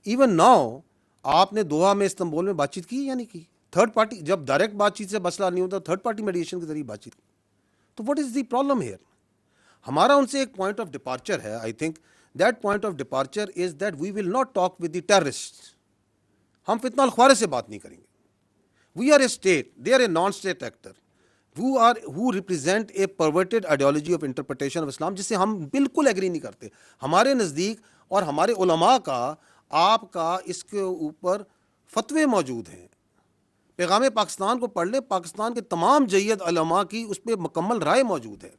Even now آپ نے دوحہ میں استنبول میں بات چیت کی یا نہیں کی؟ تھرڈ پارٹی, جب ڈائریکٹ بات چیت سے مسئلہ نہیں ہوتا تھرڈ پارٹی میڈیشن کے ذریعے بات چیت. تو what is the problem here? ہمارا ان سے ایک پوائنٹ آف ڈپارچر ہے. I think that point of departure is that we will not talk with the terrorist. ہم فتنہ الخوارج سے بات نہیں کریں گے. We are a state, they are a non state actor who represent a perverted ideology of interpretation of Islam, جس سے ہم بالکل ایگری نہیں کرتے. ہمارے نزدیک اور ہمارے علماء کا آپ کا اس کے اوپر فتوے موجود ہیں. پیغام پاکستان کو پڑھ لیں, پاکستان کے تمام جید علماء کی اس پہ مکمل رائے موجود ہے.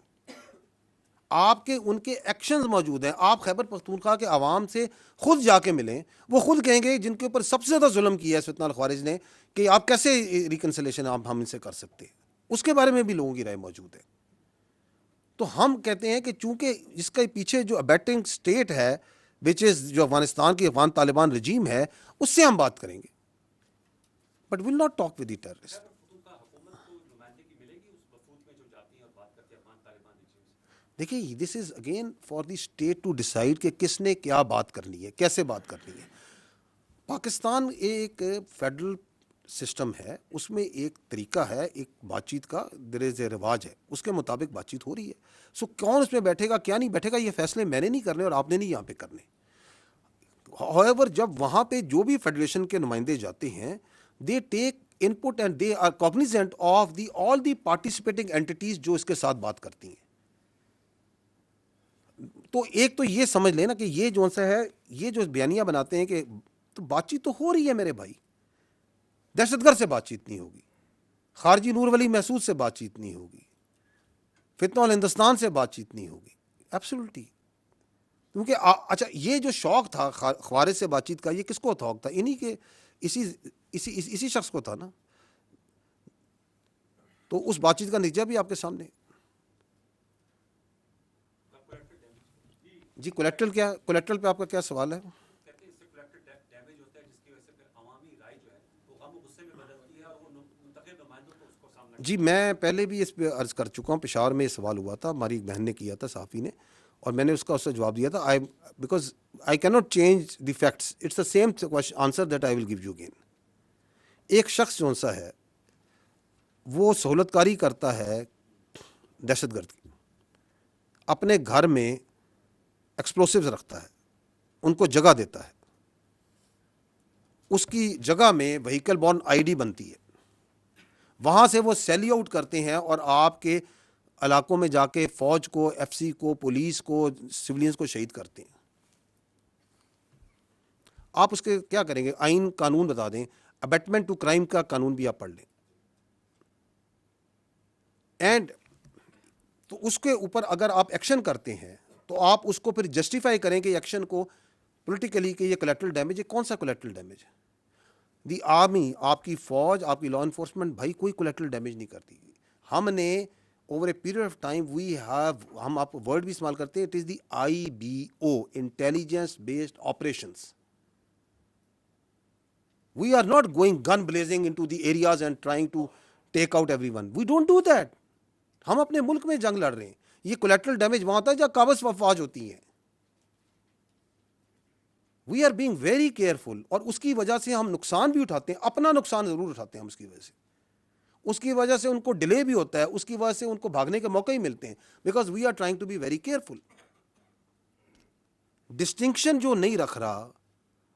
آپ کے ان کے ایکشنز موجود ہیں. آپ خیبر پختونخوا کے عوام سے خود جا کے ملیں, وہ خود کہیں گے جن کے اوپر سب سے زیادہ ظلم کیا ہے فتنہ الخوارج نے, کہ آپ کیسے ریکنسلیشن آپ ہم ان سے کر سکتے ہیں. اس کے بارے میں بھی لوگوں کی رائے موجود ہے. تو ہم کہتے ہیں کہ چونکہ اس کے پیچھے جو ابیٹنگ اسٹیٹ ہے وچ از جو افغانستان کی افغان طالبان رجیم ہے, اس سے ہم بات کریں گے, but will not talk with the terrorist. دیکھیے this is again for the state to decide کہ کس نے کیا بات کرنی ہے, کیسے بات کرنی ہے. پاکستان ایک فیڈرل سسٹم ہے, اس میں ایک طریقہ ہے ایک بات چیت کا, دیر از اے رواج ہے, اس کے مطابق بات چیت ہو رہی ہے. سو کون اس میں بیٹھے گا کیا نہیں بیٹھے گا, یہ فیصلے میں نے نہیں کرنے اور آپ نے نہیں یہاں پہ کرنے. however جب وہاں پہ جو بھی فیڈریشن کے نمائندے جاتے ہیں, they take input and they are cognizant of the all the participating entities جو اس کے ساتھ بات کرتی ہیں. تو ایک تو یہ سمجھ لینا کہ یہ جو سا ہے, یہ جو بیانیہ بناتے ہیں کہ تو بات چیت تو ہو رہی ہے میرے بھائی. دہشت گرد سے بات چیت نہیں ہوگی, خارجی نور ولی محسود سے بات چیت نہیں ہوگی, فتنہ الہندوستان سے بات چیت نہیں ہوگی. ایبسولوٹلی. کیونکہ اچھا یہ جو شوق تھا خوارج سے بات چیت کا, یہ کس کو شوق تھا؟ انہی کے اسی شخص کو تھا نا. تو اس بات چیت کا نتیجہ بھی آپ کے سامنے. جی کولیکٹرل کیا, کولیکٹرل پہ آپ کا کیا سوال ہے؟ جی میں پہلے بھی اس پہ عرض کر چکا ہوں, پشاور میں یہ سوال ہوا تھا, ہماری ایک بہن نے کیا تھا, صحافی نے, اور میں نے اس کا جواب دیا تھا. Because I can not change the facts, it's the same answer that I will give you again. ایک شخص جو سا ہے وہ سہولت کاری کرتا ہے دہشت گرد کی, اپنے گھر میں ایکسپلوسیوز رکھتا ہے, ان کو جگہ دیتا ہے, اس کی جگہ میں وہیکل بورن آئی ڈی بنتی ہے, وہاں سے وہ سیلی آؤٹ کرتے ہیں اور آپ کے علاقوں میں جا کے فوج کو, ایف سی کو, پولیس کو, سولینز کو شہید کرتے ہیں. آپ اس کے کیا کریں گے؟ آئین قانون بتا دیں, ابیٹمنٹ ٹو کرائم کا قانون بھی آپ پڑھ لیں, اینڈ تو اس کے اوپر اگر آپ ایکشن کرتے ہیں تو آپ اس کو پھر جسٹیفائی کریں کہ ایکشن کو پولیٹیکلی کہ یہ کولیٹرل ڈیمیج ہے. کون سا کولیٹرل ڈیمیج ہے؟ دی آرمی, آپ کی فوج, آپ کی لا انفورسمنٹ, بھائی کوئی کولیٹرل ڈیمیج نہیں کرتی. ہم نے over a period of time we have, ہم آپ ورڈ بھی استعمال کرتے ہیں, it is the IBO, intelligence based operations. We are not going gun blazing into the areas and trying to take out everyone. We don't do that. ہم اپنے ملک میں جنگ لڑ رہے ہیں. یہ کولیٹرل ڈیمیج وہاں ہوتا ہے جہاں قابض افواج ہوتی ہیں. We are being very careful, اور اس کی وجہ سے ہم نقصان بھی اٹھاتے ہیں, اپنا نقصان ضرور اٹھاتے ہیں ہم اس کی وجہ سے. اس کی وجہ سے ان کو ڈیلے بھی ہوتا ہے, اس کی وجہ سے ان کو بھاگنے کے موقع ہی ملتے ہیں, because we are trying to be very careful. Distinction جو نہیں رکھ رہا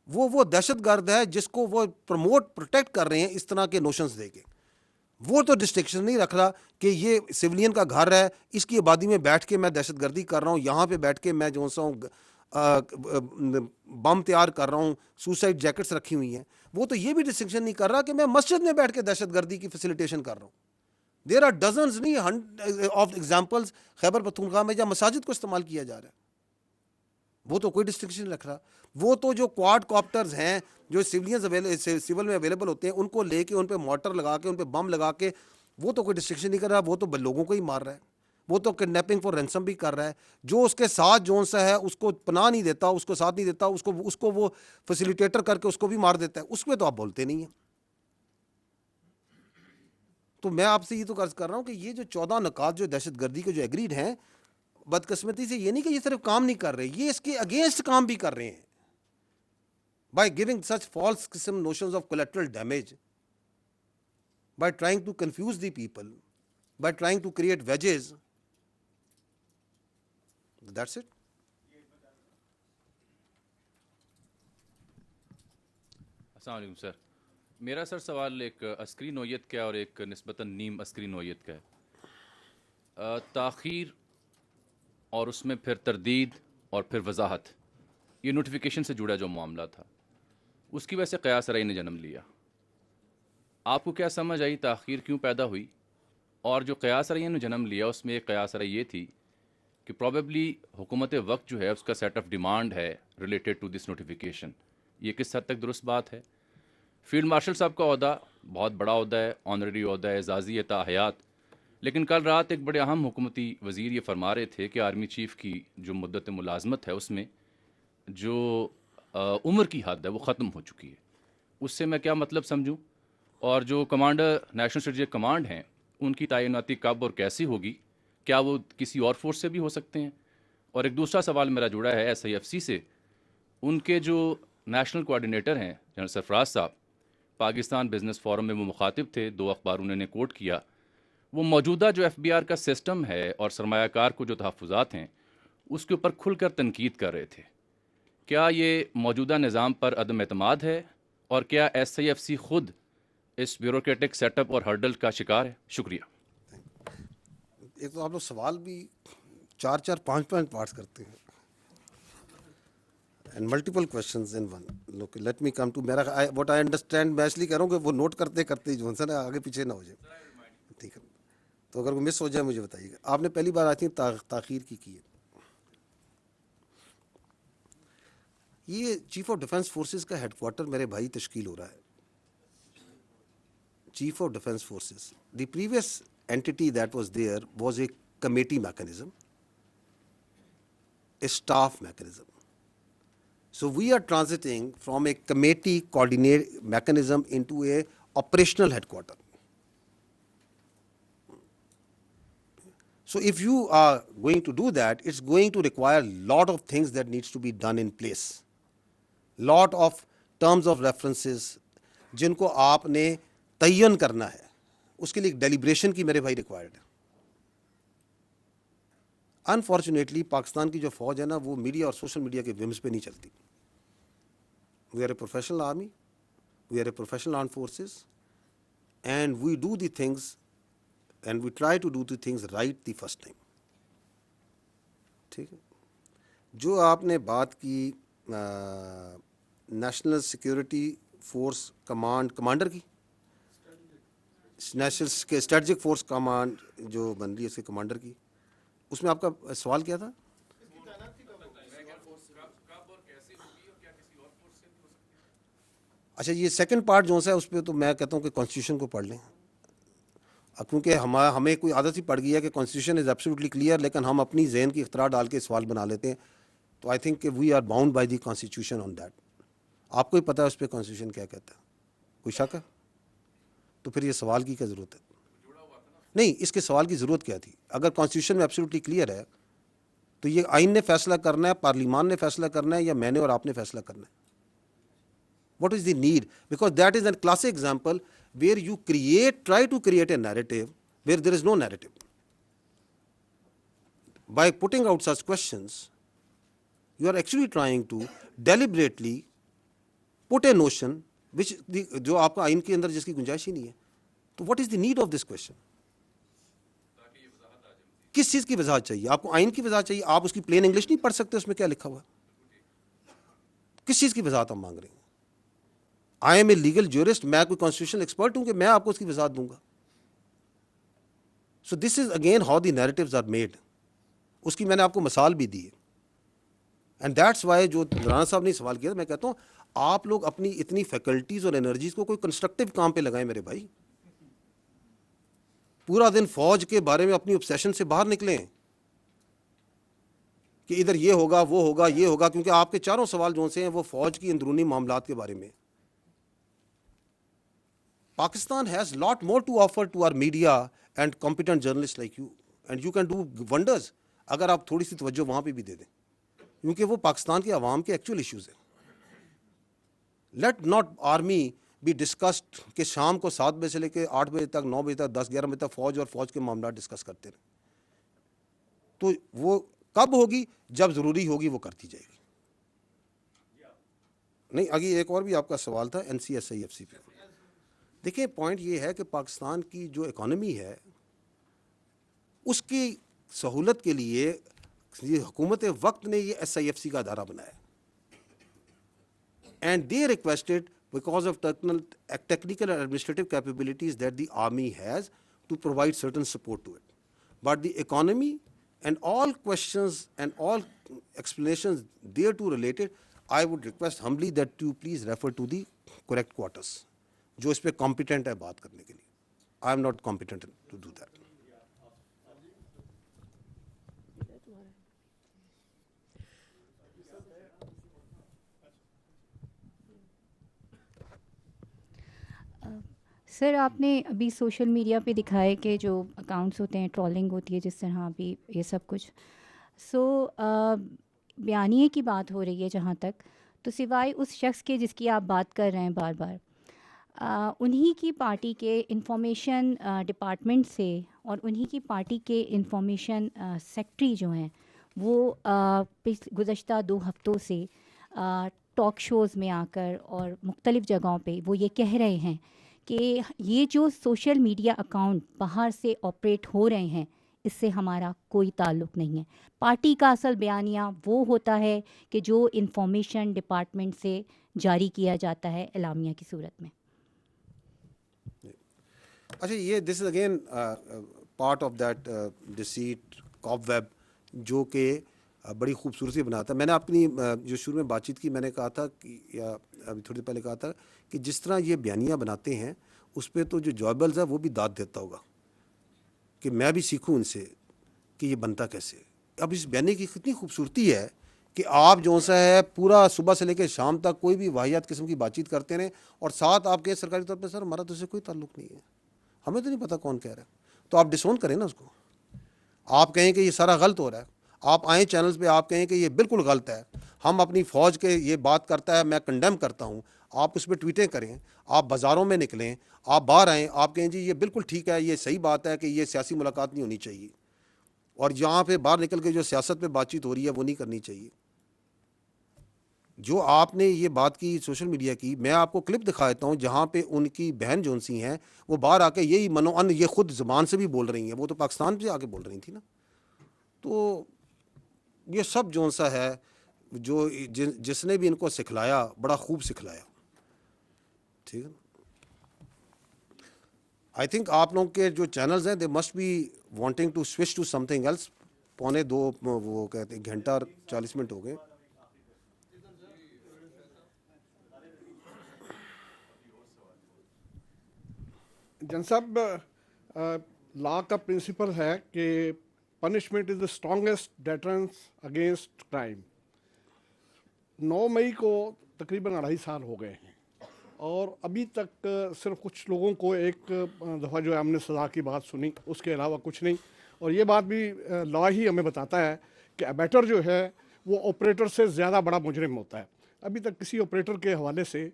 وہ دہشت گرد ہے جس کو وہ پروموٹ پروٹیکٹ کر رہے ہیں اس طرح کے نوشنز دے کے. وہ تو ڈسٹنکشن نہیں رکھ رہا کہ یہ سویلین کا گھر ہے, اس کی آبادی میں بیٹھ کے میں دہشت گردی کر رہا ہوں, یہاں پہ بیٹھ کے میں جو سا ہوں بم تیار کر رہا ہوں, سوسائڈ جیکٹس رکھی ہوئی ہیں. وہ تو یہ بھی ڈسٹنکشن نہیں کر رہا کہ میں مسجد میں بیٹھ کے دہشت گردی کی فیسیلیٹیشن کر رہا ہوں. دیر آر ڈزنز نہیں آف ایگزامپلز خیبر پختونخوا میں جہاں مساجد کو استعمال کیا جا رہا ہے. وہ تو کوئی ڈسٹنکشن نہیں رکھ رہا. وہ تو جو کوارڈ کاپٹرز ہیں جو سول میں اویلیبل ہوتے ہیں ان کو لے کے ان پہ مارٹر لگا کے ان پہ بم لگا کے, وہ تو کوئی ڈسٹنکشن نہیں کر رہا. وہ تو لوگوں کو ہی مار رہا ہے. وہ تو کڈنیپنگ فار رینسم بھی کر رہا ہے. جو اس کے ساتھ جو سا ہے اس کو پناہ نہیں دیتا, اس کو ساتھ نہیں دیتا, اس کو وہ فیسیلیٹیٹر کر کے اس کو بھی مار دیتا ہے. اس پہ تو آپ بولتے نہیں ہیں. تو میں آپ سے یہ تو عرض کر رہا ہوں کہ یہ جو 14 نکات جو دہشت گردی کے جو ایگریڈ ہیں, بدقسمتی سے یہ نہیں کہ یہ صرف کام نہیں کر رہے, یہ اس کے اگینسٹ کام بھی کر رہے ہیں. بائی گیونگ سچ فالس قسم notions of collateral damage, by trying to confuse the people, by trying to create wedges. That's it. السلام علیکم سر. میرا سر سوال ایک عسکری نوعیت کا اور ایک نسبتاً نیم عسکری نوعیت کا ہے. تاخیر اور اس میں پھر تردید اور پھر وضاحت, یہ نوٹیفیکیشن سے جڑا جو معاملہ تھا, اس کی وجہ سے قیاس رأی نے جنم لیا. آپ کو کیا سمجھ آئی تاخیر کیوں پیدا ہوئی؟ اور جو قیاس رأی نے جنم لیا اس میں ایک قیاس رأی یہ تھی کہ پروبیبلی حکومت وقت جو ہے اس کا سیٹ آف ڈیمانڈ ہے ریلیٹڈ ٹو دس نوٹیفیکیشن. یہ کس حد تک درست بات ہے؟ فیلڈ مارشل صاحب کا عہدہ بہت بڑا عہدہ ہے, آنریری عہدہ ہے, اعزازی ہے تا حیات, لیکن کل رات ایک بڑے اہم حکومتی وزیر یہ فرما رہے تھے کہ آرمی چیف کی جو مدت ملازمت ہے اس میں جو عمر کی حد ہے وہ ختم ہو چکی ہے. اس سے میں کیا مطلب سمجھوں؟ اور جو کمانڈر نیشنل اسٹریٹجک کمانڈ ہیں ان کی تعیناتی کب اور کیسی ہوگی؟ کیا وہ کسی اور فورس سے بھی ہو سکتے ہیں؟ اور ایک دوسرا سوال میرا جڑا ہے SIFC سے. ان کے جو نیشنل کوآرڈینیٹر ہیں جنرل سرفراز صاحب, پاکستان بزنس فورم میں وہ مخاطب تھے, 2 اخباروں نے کوٹ کیا, وہ موجودہ جو FBR کا سسٹم ہے اور سرمایہ کار کو جو تحفظات ہیں اس کے اوپر کھل کر تنقید کر رہے تھے. کیا یہ موجودہ نظام پر عدم اعتماد ہے, اور کیا SIFC خود اس بیوروکریٹک سیٹ اپ اور ہرڈل کا شکار ہے؟ شکریہ. ایک تو آپ لوگ سوال بھی 4 5 پارٹس کرتے ہیں and multiple questions in one. Look, let me come to what I understand. میں اس لیے کہہ رہا ہوں کہ وہ نوٹ کرتے کرتے جو ہے نا آگے پیچھے نہ ہو جائے. ٹھیک ہے, تو اگر وہ مس ہو جائے مجھے بتائیے گا. آپ نے پہلی بار آئی تھنک تاخیر کی ہے. یہ چیف آف ڈیفینس فورسز کا ہیڈ کوارٹر میرے بھائی تشکیل ہو رہا ہے. Chief of defence forces, the previous entity that was there was a committee mechanism, a staff mechanism. So we are transiting from a committee coordinate mechanism into a operational headquarter. So if you are going to do that, it's going to require a lot of things that needs to be done in place. Lot of terms of references جن کو آپ نے تعین کرنا ہے, اس کے لیے ایک ڈیلیبریشن کی میرے بھائی ریکوائرڈ ہے. انفارچونیٹلی پاکستان کی جو فوج ہے نا وہ میڈیا اور سوشل میڈیا کے ومز پہ نہیں چلتی. We are a professional army, we are a professional arm forces, and we do the things and we try to do the things right the first time. ٹھیک ہے. جو آپ نے بات کی نیشنل سیکورٹی فورس کمانڈر کی, national strategic force command جو بن رہی ہے اس کے کمانڈر کی, اس میں آپ کا سوال کیا تھا؟ اچھا, یہ سیکنڈ پارٹ جو ہے اس پہ تو میں کہتا ہوں کہ کانسٹیٹیوشن کو پڑھ لیں, کیونکہ ہمیں کوئی عادت ہی پڑ گئی ہے کہ کانسٹیٹیوشن از ایبسلیوٹلی کلیئر, لیکن ہم اپنی ذہن کی اختراع ڈال کے سوال بنا لیتے ہیں. تو آئی تھنک کہ we are bound by the constitution on that. آپ کو ہی پتہ ہے اس پہ کانسٹیٹیوشن کیا کہتا ہے. کوئی شک ہے؟ تو پھر یہ سوال کی کیا ضرورت ہے؟ نہیں، اس کے سوال کی ضرورت کیا تھی؟ اگر کانسٹیٹیوشن میں ایبسلیوٹلی کلیئر ہے تو یہ آئین نے فیصلہ کرنا ہے، پارلیمان نے فیصلہ کرنا ہے، یا میں نے اور آپ نے فیصلہ کرنا ہے؟ What is the need? Because that is a classic example where you try to create a narrative where there is no narrative. By putting out such questions, you are actually trying to deliberately put a notion which جو آپ کا آئین کے اندر جس کی گنجائش ہی نہیں ہے. تو what is the need of this question? کس چیز کی وضاحت چاہیے آپ کو؟ آئین کی وضاحت چاہیے. آپ اس کی پلین انگلش نہیں پڑھ سکتے اس میں کیا لکھا ہوا ہے. کس چیز کی وضاحت ہم مانگ رہے ہیں؟ I M a legal jurist, میں کوئی کانسٹیٹیوشن ایکسپرٹ ہوں کہ میں آپ کو اس کی وضاحت دوں گا؟ So this is again how the narratives are made. اس کی میں نے آپ کو مثال بھی دی ہے. اینڈ دیٹس وائی جو رانا صاحب نے سوال کیا، میں کہتا ہوں آپ لوگ اپنی اتنی فیکلٹیز اور انرجیز کو کوئی کنسٹرکٹیو کام پہ لگائیں میرے بھائی. پورا دن فوج کے بارے میں اپنی obsession سے باہر نکلیں کہ ادھر یہ ہوگا وہ ہوگا یہ ہوگا، کیونکہ آپ کے چاروں سوال جو سے ہیں وہ فوج کی اندرونی معاملات کے بارے میں. Pakistan has lot more to offer to our media and competent journalists like you, and you can do wonders اگر آپ تھوڑی سی توجہ وہاں پہ بھی دے دیں، کیونکہ وہ پاکستان کے عوام کے ایکچوئل ایشوز ہیں. Let not army be discussed کہ شام کو 7 بجے سے لے کے 8 بجے تک، 9 بجے تک، 10-11 بجے تک فوج اور فوج کے معاملات ڈسکس کرتے رہیں. تو وہ کب ہوگی؟ جب ضروری ہوگی وہ کرتی جائے گی. نہیں، آگے ایک اور بھی آپ کا سوال تھا NCSIFC پہ. دیکھیں پوائنٹ یہ ہے کہ پاکستان کی جو اکانومی ہے اس کی سہولت کے لیے یہ حکومت وقت نے یہ SIFC کا ادارہ بنایا. And they requested because of technical and administrative capabilities that the army has to provide certain support to it. But the economy and all questions and all explanations thereto related, I would request humbly that you please refer to the correct quarters جو اس پہ competent ہے بات کرنے کے لیے. I am not competent to do that. سر آپ نے ابھی سوشل میڈیا پہ دکھائے کہ جو اکاؤنٹس ہوتے ہیں ٹرولنگ ہوتی ہے جس طرح ابھی یہ سب کچھ. سو بیانیے کی بات ہو رہی ہے جہاں تک، تو سوائے اس شخص کے جس کی آپ بات کر رہے ہیں بار بار، انہی کی پارٹی کے انفارمیشن ڈپارٹمنٹ سے اور انہی کی پارٹی کے انفارمیشن سیکٹری جو ہیں وہ گزشتہ 2 ہفتوں سے ٹاک شوز میں آ کر اور مختلف جگہوں پہ وہ یہ کہہ رہے ہیں کہ یہ جو سوشل میڈیا اکاؤنٹ باہر سے آپریٹ ہو رہے ہیں اس سے ہمارا کوئی تعلق نہیں ہے. پارٹی کا اصل بیانیہ وہ ہوتا ہے کہ جو انفارمیشن ڈپارٹمنٹ سے جاری کیا جاتا ہے اعلامیہ کی صورت میں. اچھا، یہ this is again part of that deceit cobweb جو کہ بڑی خوبصورتی بناتا ہے. میں نے اپنی جو شروع میں بات چیت کی میں نے کہا تھا کہ یا ابھی تھوڑی دیر پہلے کہا تھا کہ جس طرح یہ بیانیہ بناتے ہیں اس پہ تو جو جوابلز ہے وہ بھی داد دیتا ہوگا کہ میں بھی سیکھوں ان سے کہ یہ بنتا کیسے. اب اس بیانیے کی کتنی خوبصورتی ہے کہ آپ جو سا ہے پورا صبح سے لے کے شام تک کوئی بھی واحد قسم کی بات چیت کرتے رہیں اور ساتھ آپ کے سرکاری طور پہ سر ہمارا تو اس سے کوئی تعلق نہیں ہے، ہمیں تو نہیں پتہ کون کہہ رہا ہے. تو آپ ڈسون کریں نا اس کو. آپ کہیں کہ یہ سارا غلط ہو رہا ہے، آپ آئیں چینلز پہ آپ کہیں کہ یہ بالکل غلط ہے، ہم اپنی فوج کے یہ بات کرتا ہے میں کنڈیم کرتا ہوں، آپ اس پہ ٹویٹیں کریں، آپ بازاروں میں نکلیں، آپ باہر آئیں، آپ کہیں جی یہ بالکل ٹھیک ہے، یہ صحیح بات ہے کہ یہ سیاسی ملاقات نہیں ہونی چاہیے، اور یہاں پہ باہر نکل کے جو سیاست پہ بات چیت ہو رہی ہے وہ نہیں کرنی چاہیے. جو آپ نے یہ بات کی سوشل میڈیا کی، میں آپ کو کلپ دکھا دیتا ہوں جہاں پہ ان کی بہن جون سی ہیں وہ باہر آ کے یہی منوان یہ خود زبان سے بھی بول رہی ہیں، وہ تو پاکستان سے آ کے بول رہی تھی نا. تو یہ سب جون سا ہے جو جس نے بھی ان کو سکھلایا بڑا خوب سکھلایا. ٹھیک ہے، آئی تھنک آپ لوگوں کے جو چینلز ہیں they must be wanting to switch to something else. 1:45 وہ کہتے ہیں گھنٹہ اور 40 منٹ ہو گئے. جن صاحب، لا کا پرنسپل ہے کہ punishment is the strongest deterrence against crime. 9 مئی کو تقریباً 2.5 سال ہو گئے ہیں اور ابھی تک صرف کچھ لوگوں کو ایک دفعہ جو ہے ہم نے سزا کی بات سنی، اس کے علاوہ کچھ نہیں. اور یہ بات بھی لا ہی ہمیں بتاتا ہے کہ ابیٹر جو ہے وہ آپریٹر سے زیادہ بڑا مجرم ہوتا ہے. ابھی تک کسی آپریٹر کے حوالے سے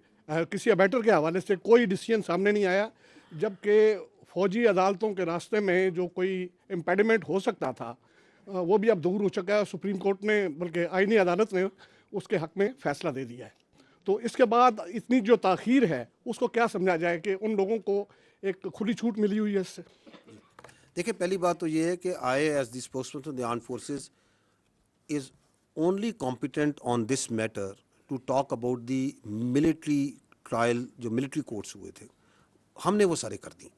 کسی ابیٹر کے حوالے سے کوئی ڈیسیجن سامنے نہیں آیا، جبکہ فوجی عدالتوں کے راستے میں جو کوئی امپیڈمنٹ ہو سکتا تھا وہ بھی اب دور ہو چکا ہے. سپریم کورٹ نے بلکہ آئینی عدالت نے اس کے حق میں فیصلہ دے دیا ہے. تو اس کے بعد اتنی جو تاخیر ہے اس کو کیا سمجھا جائے کہ ان لوگوں کو ایک کھلی چھوٹ ملی ہوئی ہے اس سے؟ دیکھیں پہلی بات تو یہ ہے کہ I as the spokesperson of the armed forces is only competent on this matter to talk about the military trial جو ملٹری کورٹس ہوئے تھے. ہم نے وہ سارے کر دیں.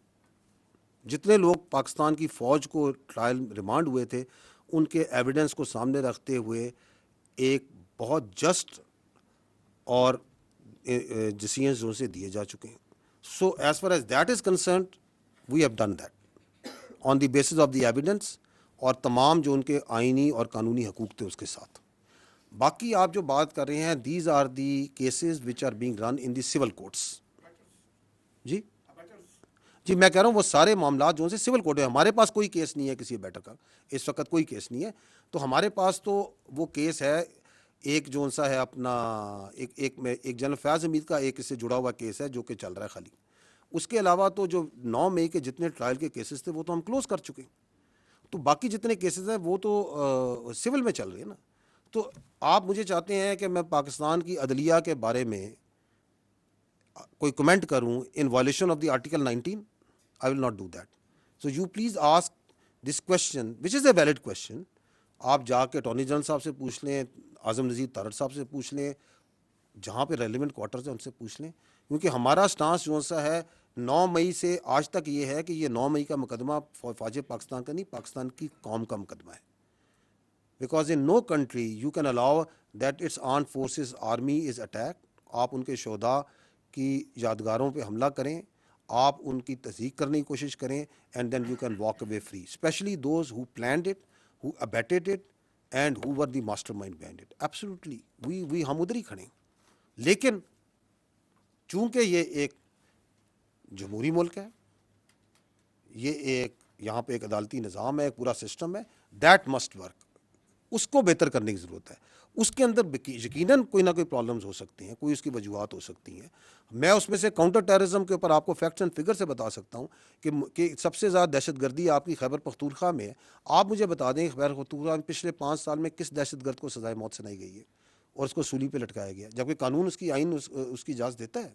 جتنے لوگ پاکستان کی فوج کو ٹرائل ریمانڈ ہوئے تھے ان کے ایویڈنس کو سامنے رکھتے ہوئے ایک بہت جسٹ اور ڈیسیژنز ان سے دیے جا چکے ہیں. So as far as that is concerned we have done that on the basis of the evidence اور تمام جو ان کے آئینی اور قانونی حقوق تھے اس کے ساتھ. باقی آپ جو بات کر رہے ہیں these are the cases which are being run in the civil courts. جی میں کہہ رہا ہوں وہ سارے معاملات جو ان سے سول کورٹ ہے. ہمارے پاس کوئی کیس نہیں ہے کسی بیٹر کا اس وقت، کوئی کیس نہیں ہے. تو ہمارے پاس تو وہ کیس ہے ایک جو سا ہے اپنا ایک جنرل فیاض حمید کا ایک اس سے جڑا ہوا کیس ہے جو کہ چل رہا ہے خالی. اس کے علاوہ تو جو 9 مئی کے جتنے ٹرائل کے کیسز تھے وہ تو ہم کلوز کر چکے ہیں. تو باقی جتنے کیسز ہیں وہ تو سول میں چل رہے ہیں نا. تو آپ مجھے چاہتے ہیں کہ میں پاکستان کی عدلیہ کے بارے میں کوئی کمنٹ کروں ان violation of the article 19؟ I will not do that. So you please ask this question, which is a valid question. آپ جا کے اٹارنی جنرل صاحب سے پوچھ لیں، اعظم نذیر تارڑ صاحب سے پوچھ لیں، جہاں پہ ریلیونٹ کوارٹرز ہیں ان سے پوچھ لیں. کیونکہ ہمارا سٹانس جو سا ہے 9 مئی سے آج تک یہ ہے کہ یہ 9 مئی کا مقدمہ فوج پاکستان کا نہیں، پاکستان کی قوم کا مقدمہ ہے. Because in no country you can allow that its armed forces army is attack. آپ ان کے شہداء کی یادگاروں پہ حملہ کریں، آپ ان کی تصدیق کرنے کی کوشش کریں and then you can walk away free. Especially those who planned it, who abetted it and who were the master mind behind it. Absolutely we ہم ادھر ہی کھڑے ہیں. لیکن چونکہ یہ ایک جمہوری ملک ہے، یہ ایک یہاں پہ ایک عدالتی نظام ہے، ایک پورا سسٹم ہے، دیٹ مسٹ ورک. اس کو بہتر کرنے کی ضرورت ہے. اس کے اندر یقیناً کوئی نہ کوئی پرابلمز ہو سکتی ہیں، کوئی اس کی وجوہات ہو سکتی ہیں. میں اس میں سے کاؤنٹر ٹیررزم کے اوپر آپ کو فیکٹس اینڈ فگر سے بتا سکتا ہوں کہ سب سے زیادہ دہشت گردی آپ کی خیبر پختونخوا میں ہے. آپ مجھے بتا دیں خیبر پختونخوا میں پچھلے 5 سال میں کس دہشت گرد کو سزائے موت سنائی گئی ہے اور اس کو سولی پہ لٹکایا گیا، جبکہ قانون اس کی آئین اس کی اجازت دیتا ہے.